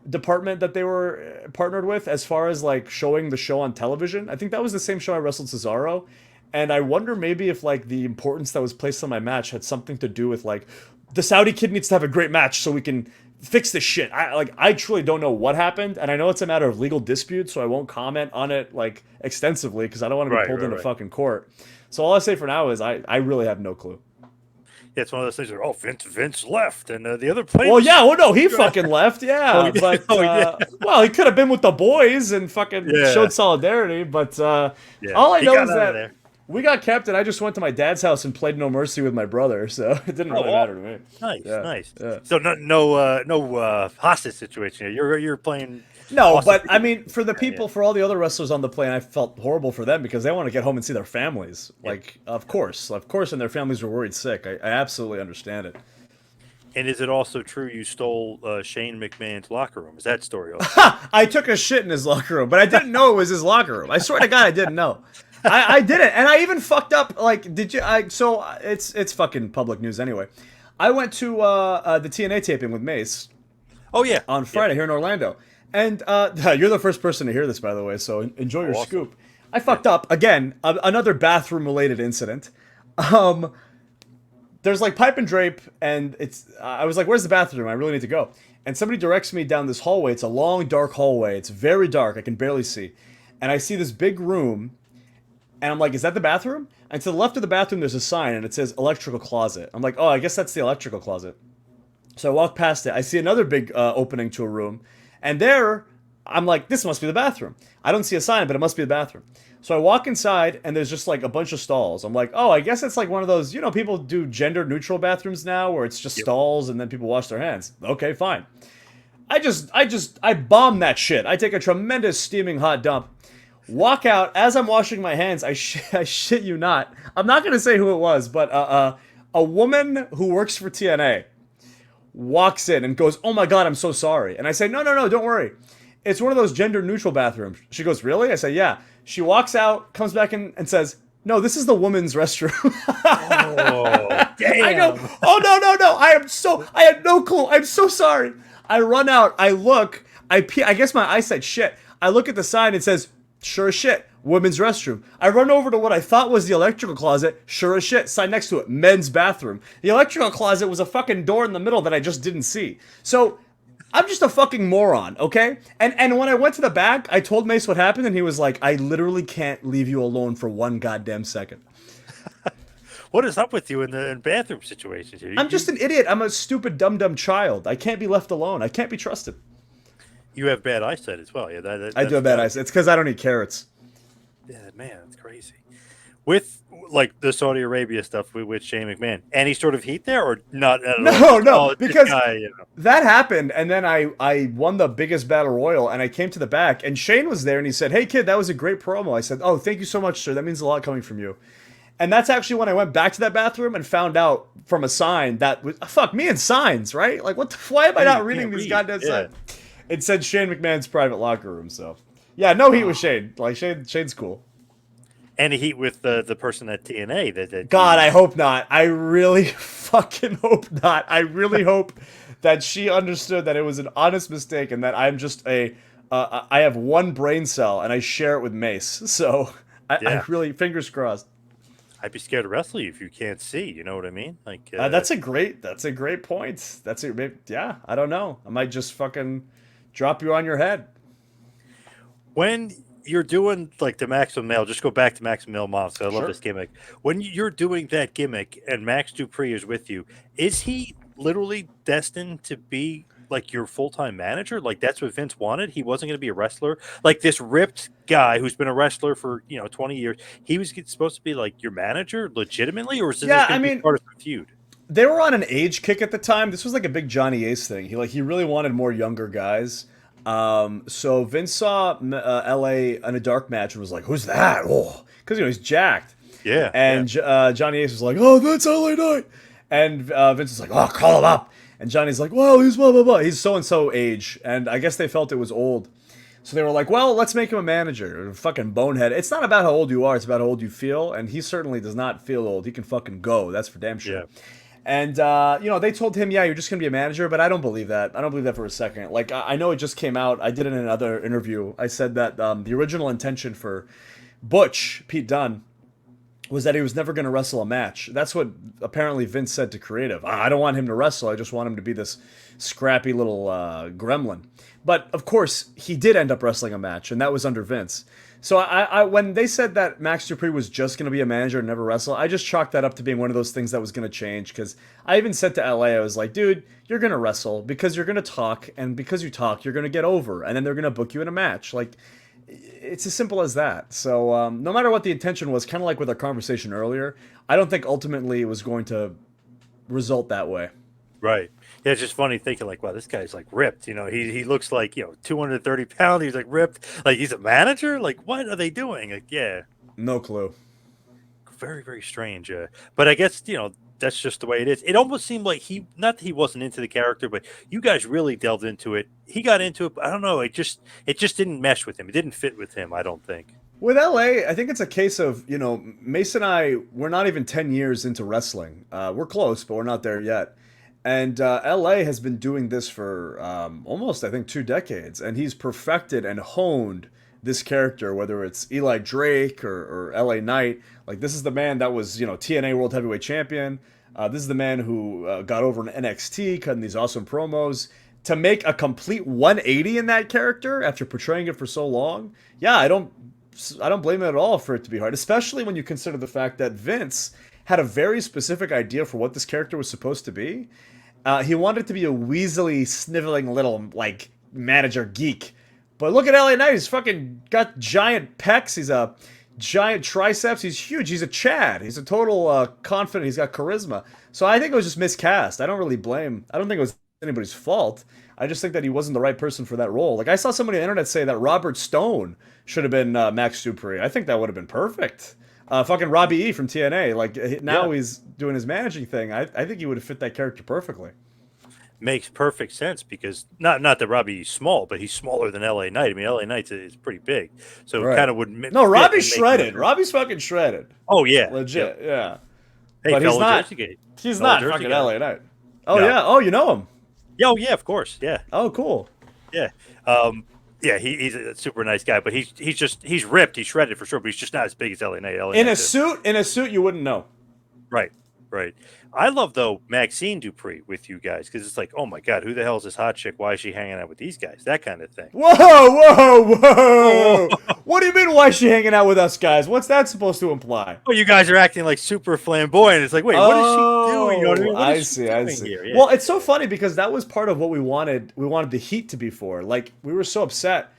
department that they were partnered with as far as like showing the show on television. I think that was the same show I wrestled Cesaro. And I wonder maybe if like the importance that was placed on my match had something to do with like the Saudi kid needs to have a great match so we can fix this shit. I truly don't know what happened, and I know it's a matter of legal dispute, so I won't comment on it like extensively because I don't want to be Right. pulled Right. into Right. fucking court. So all I say for now is I really have no clue. Yeah, it's one of those things where oh Vince left and the other plane Well, was. yeah, well, no, he fucking left, Oh, yeah, he did. but Oh, he did. well, he could have been with the boys and fucking Yeah. showed solidarity, but Yeah. all I He know got is out of that there. we got kept, and I just went to my dad's house and played No Mercy with my brother, so it didn't Oh, really matter to me. nice, Yeah, nice. yeah. So no hostage situation here. You're playing No, awesome. but I mean, for the Yeah, people, for all the other wrestlers on the plane, I felt horrible for them because they want to get home and see their families. yeah. Like, of course, and their families were worried sick. I absolutely understand it. And is it also true you stole Shane McMahon's locker room? Is that story also true? I took a shit in his locker room, but I didn't know it was his locker room. I swear to God, I didn't know. I didn't, and I even fucked up. Like, did you? So it's fucking public news anyway. I went to the TNA taping with Mace Oh yeah, on yeah. Friday here in Orlando, and you're the first person to hear this, by the way. So enjoy your Oh, awesome. scoop. I fucked up again. Another bathroom related incident. Um, there's like pipe and drape, and I was like, where's the bathroom? I really need to go. And somebody directs me down this hallway. It's a long, dark hallway. It's very dark. I can barely see. And I see this big room, and I'm like, is that the bathroom? And to the left of the bathroom, there's a sign, and it says electrical closet. I'm like, oh, I guess that's the electrical closet. So I walk past it. I see another big opening to a room, and there, I'm like, this must be the bathroom. I don't see a sign, but it must be the bathroom. So I walk inside, and there's just like a bunch of stalls. I'm like, oh, I guess it's like one of those, people do gender neutral bathrooms now, where it's just Yep. stalls, and then people wash their hands. Okay, fine. I bomb that shit. I take a tremendous steaming hot dump. Walk out as I'm washing my hands. I shit you not. I'm not gonna say who it was, but a woman who works for TNA walks in and goes, "Oh my god, I'm so sorry." And I say, "No, no, no, don't worry. It's one of those gender neutral bathrooms." She goes, "Really?" I say, "Yeah." She walks out, comes back in, and says, "No, this is the woman's restroom." Oh I go, damn. "Oh no, no, no! I had no clue. I'm so sorry." I run out. I look. I guess my eyesight's shit. I look at the sign. It says Sure as shit, women's restroom. I run over to what I thought was the electrical closet. Sure as shit, sign next to it, men's bathroom. The electrical closet was a fucking door in the middle that I just didn't see. So I'm just a fucking moron, okay? And when I went to the back, I told Mace what happened, and he was like, I literally can't leave you alone for one goddamn second. What is up with you in the bathroom situations here? I'm just an idiot. I'm a stupid, dumb child. I can't be left alone. I can't be trusted. You have bad eyesight as well. Yeah, I do have bad eyes. It's because I don't eat carrots. Yeah, man, that's crazy. With like the Saudi Arabia stuff with Shane McMahon, any sort of heat there or not at all? No, because guy, that happened, and then I won the biggest battle royal, and I came to the back, and Shane was there, and he said, "Hey kid, that was a great promo." I said, "Oh, thank you so much, sir. That means a lot coming from you." And that's actually when I went back to that bathroom and found out from a sign that was fuck me and signs, right? Like why am I not reading these goddamn signs? It said Shane McMahon's private locker room, so yeah, no heat with Shane. Like Shane's cool. Any heat with the person at TNA that God, I hope not. I really fucking hope not. I really hope that she understood that it was an honest mistake and that I'm just I have one brain cell and I share it with Mace. So I really, fingers crossed. I'd be scared to wrestle you if you can't see. You know what I mean? Like that's a great point. Yeah. I don't know. I might just fucking drop you on your head. When you're doing like the Maximum Male, just go back to Maximum Male Monster. I love this gimmick. When you're doing that gimmick and Max Dupri is with you, is he literally destined to be like your full-time manager? Like that's what Vince wanted? He wasn't going to be a wrestler? Like this ripped guy who's been a wrestler for 20 years, he was supposed to be like your manager legitimately, or is this going to be part of the feud? They were on an age kick at the time. This was like a big Johnny Ace thing. He really wanted more younger guys. So Vince saw LA in a dark match and was like, "Who's that?" Oh, because he's jacked. Yeah. And Johnny Ace was like, "Oh, that's LA Knight." And Vince was like, "Oh, call him up." And Johnny's like, "Well, he's blah blah blah. He's so and so age." And I guess they felt it was old, so they were like, "Well, let's make him a manager." Fucking bonehead. It's not about how old you are; it's about how old you feel. And he certainly does not feel old. He can fucking go. That's for damn sure. Yeah. And, they told him, yeah, you're just going to be a manager, but I don't believe that. I don't believe that for a second. Like, I know it just came out. I did it in another interview. I said that the original intention for Butch, Pete Dunne, was that he was never going to wrestle a match. That's what apparently Vince said to creative. I don't want him to wrestle. I just want him to be this scrappy little gremlin. But, of course, he did end up wrestling a match, and that was under Vince. So I when they said that Max Dupri was just going to be a manager and never wrestle, I just chalked that up to being one of those things that was going to change. Because I even said to LA, I was like, dude, you're going to wrestle because you're going to talk. And because you talk, you're going to get over. And then they're going to book you in a match. Like, it's as simple as that. So no matter what the intention was, kind of like with our conversation earlier, I don't think ultimately it was going to result that way. Right. Yeah, it's just funny thinking like, wow, this guy's like ripped. He looks like 230 pounds. He's like ripped. Like he's a manager. Like what are they doing? Like yeah, no clue. Very very strange. But I guess that's just the way it is. It almost seemed like not that he wasn't into the character, but you guys really delved into it. He got into it. But I don't know. It just didn't mesh with him. It didn't fit with him. I don't think. With LA, I think it's a case of Mace and I. We're not even 10 years into wrestling. We're close, but we're not there yet. And LA has been doing this for almost, I think, 2 decades. And he's perfected and honed this character, whether it's Eli Drake or LA Knight. Like, this is the man that was, TNA World Heavyweight Champion. This is the man who got over in NXT, cutting these awesome promos. To make a complete 180 in that character after portraying it for so long, yeah, I don't blame it at all for it to be hard, especially when you consider the fact that Vince had a very specific idea for what this character was supposed to be. He wanted to be a weaselly, sniveling little, like, manager geek. But look at LA Knight. He's fucking got giant pecs. He's a giant triceps. He's huge. He's a Chad. He's a total confident. He's got charisma. So I think it was just miscast. I don't think it was anybody's fault. I just think that he wasn't the right person for that role. Like, I saw somebody on the internet say that Robert Stone should have been Max Dupri. I think that would have been perfect. Fucking Robbie E from TNA. Like, now he's doing his managing thing. I think he would have fit that character perfectly. Makes perfect sense because not that Robbie's small, but he's smaller than LA Knight. I mean, LA Knight is pretty big, so it kind of would. No, Robbie's shredded. Robbie's fucking shredded. Oh yeah, legit. Yeah, hey, but he's not. He's not fucking LA Knight. Oh yeah. Oh, you know him. Yeah, oh yeah, of course. Yeah. Oh, cool. Yeah. Yeah, he's a super nice guy, but he's ripped, he's shredded for sure, but he's just not as big as LA Knight. LA In a Knight's suit, you wouldn't know. right, right. I love though Maxine Dupri with you guys because it's like, oh my god, who the hell is this hot chick? Why is she hanging out with these guys? That kind of thing. Whoa, whoa, Oh, whoa! What do you mean? Why is she hanging out with us guys? What's that supposed to imply? well, you guys are acting like super flamboyant. It's like, wait, what is she doing? You know what I Oh, mean? What I is she see, I doing see. here? Yeah, Well, it's yeah, so yeah. funny because that was part of what we wanted. We wanted the heat to be for. Like we were so upset.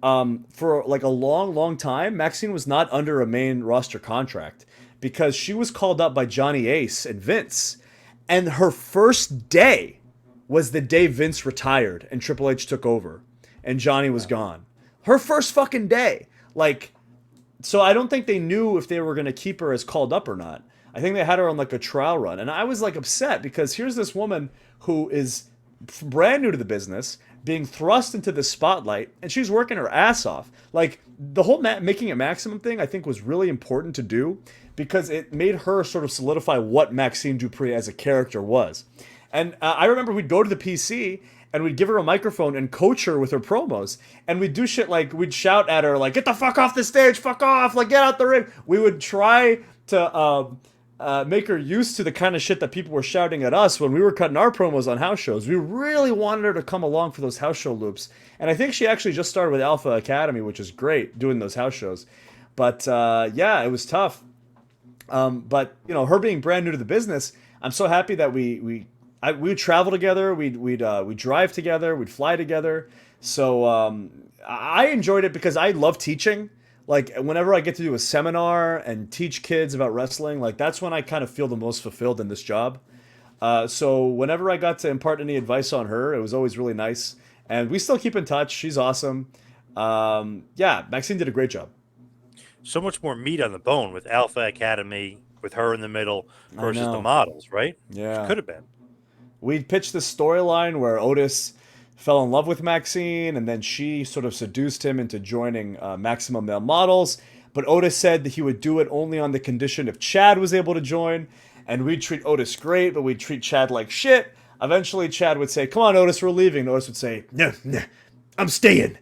For like a long, long time, Maxine was not under a main roster contract because she was called up by Johnny Ace and Vince, and her first day was the day Vince retired and Triple H took over, and Johnny was gone. Her first fucking day, like, so I don't think they knew if they were gonna keep her as called up or not. I think they had her on like a trial run, and I was like upset because here's this woman who is brand new to the business, being thrust into the spotlight, and she's working her ass off. Like the whole making it maximum thing, I think was really important to do because it made her sort of solidify what Maxine Dupri as a character was. And I remember we'd go to the PC and we'd give her a microphone and coach her with her promos. And we'd do shit like we'd shout at her like, "Get the fuck off the stage, fuck off, like get out the ring." We would try to make her used to the kind of shit that people were shouting at us when we were cutting our promos on house shows. We really wanted her to come along for those house show loops. And I think she actually just started with Alpha Academy, which is great, doing those house shows. But yeah, it was tough. But you know, her being brand new to the business, I'm so happy that we would travel together, we'd drive together, we'd fly together. So I enjoyed it because I love teaching. Like whenever I get to do a seminar and teach kids about wrestling, like that's when I kind of feel the most fulfilled in this job. So whenever I got to impart any advice on her, it was always really nice. And we still keep in touch. She's awesome. Yeah, Maxine did a great job. So much more meat on the bone with Alpha Academy, with her in the middle I versus the know. models, right? Which Yeah. could have been. We pitched this storyline where Otis fell in love with Maxine, and then she sort of seduced him into joining Maximum Male Models. But Otis said that he would do it only on the condition if Chad was able to join, and we'd treat Otis great, but we'd treat Chad like shit. Eventually, Chad would say, "Come on, Otis, we're leaving." And Otis would say, "No, no, I'm staying."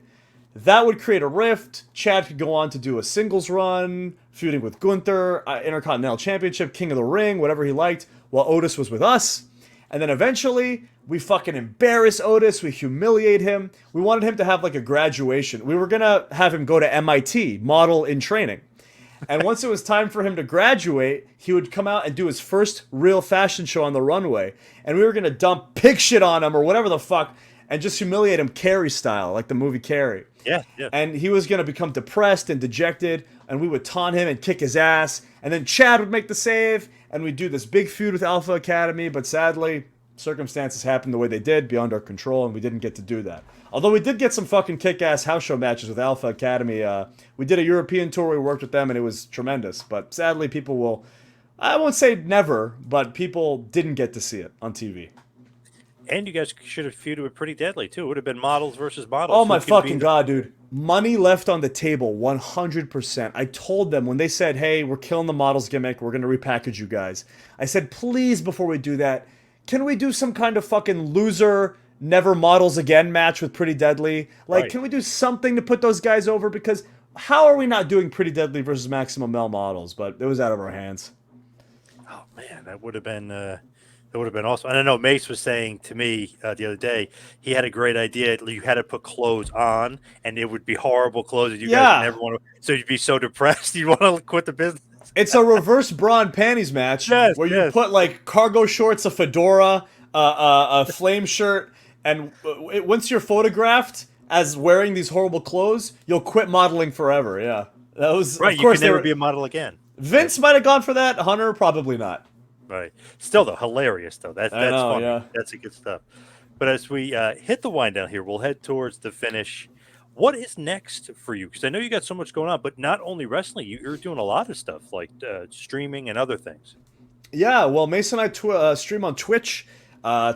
That would create a rift. Chad could go on to do a singles run, feuding with Gunther, Intercontinental Championship, King of the Ring, whatever he liked, while Otis was with us. And then eventually, we fucking embarrass Otis. We humiliate him. We wanted him to have like a graduation. We were going to have him go to MIT, model in training. And once it was time for him to graduate, he would come out and do his first real fashion show on the runway. And we were going to dump pig shit on him or whatever the fuck and just humiliate him Carrie style, like the movie Carrie. Yeah, yeah. And he was going to become depressed and dejected, and we would taunt him and kick his ass. And then Chad would make the save, and we'd do this big feud with Alpha Academy, but sadly, circumstances happened the way they did, beyond our control, and we didn't get to do that. Although we did get some fucking kick-ass house show matches with Alpha Academy. We did a European tour, we worked with them, and it was tremendous. But sadly, people will, I won't say never, but people didn't get to see it on TV. And you guys should have feuded with Pretty Deadly too. It would have been models versus models. Oh Who my can be fucking the- god, dude. Money left on the table, 100%. I told them when they said, "Hey, we're killing the models gimmick, we're going to repackage you guys." I said, "Please, before we do that, can we do some kind of fucking loser, never models again match with Pretty Deadly? Like, Right. can we do something to put those guys over? Because how are we not doing Pretty Deadly versus Maximum Male Models?" But it was out of our hands. Oh man, that would have been awesome. And I know Mace was saying to me the other day he had a great idea. You had to put clothes on, and it would be horrible clothes that you guys would Yeah. never want to. So you'd be so depressed you'd want to quit the business. It's a reverse bra and panties match Yes, where you yes. put like cargo shorts, a fedora, a flame shirt, and once you're photographed as wearing these horrible clothes, you'll quit modeling forever. Yeah, that was Right, Of you course, can never be a model again. Vince might have gone for that. Hunter probably not. Right. Still though, hilarious though. That's I know, funny. yeah. That's a good stuff. But as we hit the wind down here, we'll head towards the finish. What is next for you? Because I know you got so much going on, but not only wrestling, you're doing a lot of stuff like streaming and other things. Yeah, well, Mason and I stream on Twitch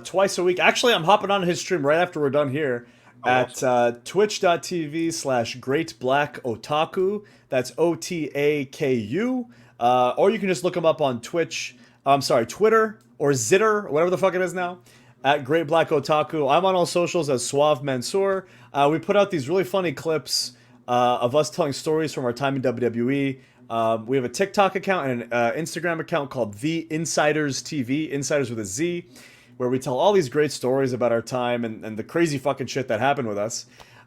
twice a week. Actually, I'm hopping on his stream right after we're done here Oh, at twitch.tv/greatblackotaku. That's OTAKU. Or you can just look him up on Twitch. I'm sorry, Twitter or Zitter, or whatever the fuck it is now. at Great Black Otaku. I'm on all socials as Suave Mansoor. We put out these really funny clips of us telling stories from our time in WWE. We have a TikTok account and an Instagram account called The Insiders TV, Insiders with a Z, where we tell all these great stories about our time and the crazy fucking shit that happened with us.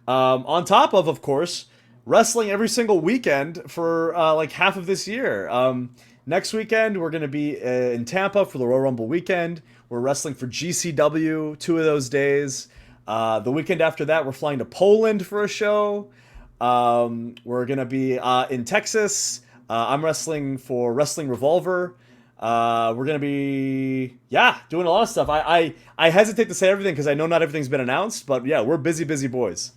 On top of course, wrestling every single weekend for like half of this year. Next weekend, we're going to be in Tampa for the Royal Rumble weekend. We're wrestling for GCW 2 of those days. The weekend after that, we're flying to Poland for a show. We're going to be in Texas. I'm wrestling for Wrestling Revolver. We're going to be, yeah, doing a lot of stuff. I hesitate to say everything because I know not everything's been announced, but yeah, we're busy, busy boys.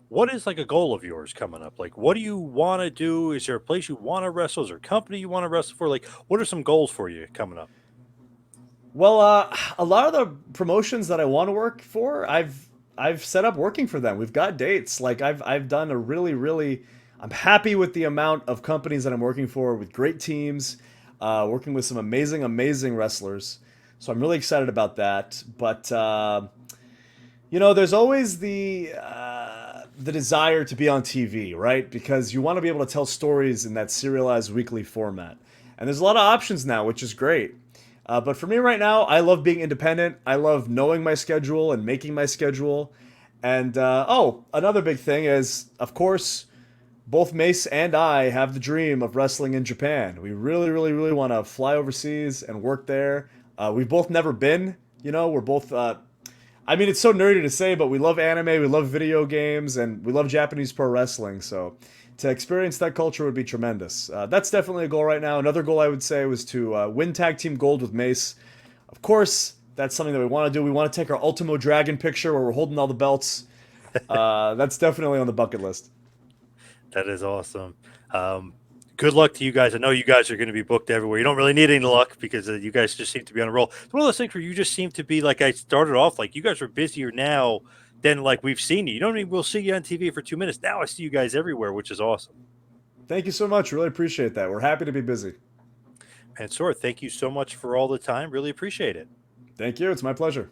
What is like a goal of yours coming up? Like, what do you want to do? Is there a place you want to wrestle? Is there a company you want to wrestle for? Like, what are some goals for you coming up? Well, a lot of the promotions that I want to work for, I've set up working for them. We've got dates. Like I've done a really I'm happy with the amount of companies that I'm working for with great teams, working with some amazing wrestlers. So I'm really excited about that. But there's always the desire to be on TV, right? Because you want to be able to tell stories in that serialized weekly format. And there's a lot of options now, which is great. But for me right now, I love being independent. I love knowing my schedule and making my schedule. And another big thing is, of course, both Mace and I have the dream of wrestling in Japan. We really want to fly overseas and work there. We've both never been. We're both. I mean, it's so nerdy to say, but we love anime, we love video games, and we love Japanese pro wrestling. So to experience that culture would be tremendous. That's definitely a goal right now. Another goal I would say was to win tag team gold with Mace. Of course, that's something that we want to do. We want to take our Ultimo Dragon picture where we're holding all the belts. That's definitely on the bucket list. That is awesome. Good luck to you guys. I know you guys are going to be booked everywhere. You don't really need any luck because you guys just seem to be on a roll. It's one of those things where you just seem to be like I started off like you guys are busier now than like we've seen you. You don't even we'll see you on TV for 2 minutes. Now I see you guys everywhere, which is awesome. Thank you so much. Really appreciate that. We're happy to be busy. Mansoor, thank you so much for all the time. Really appreciate it. Thank you. It's my pleasure.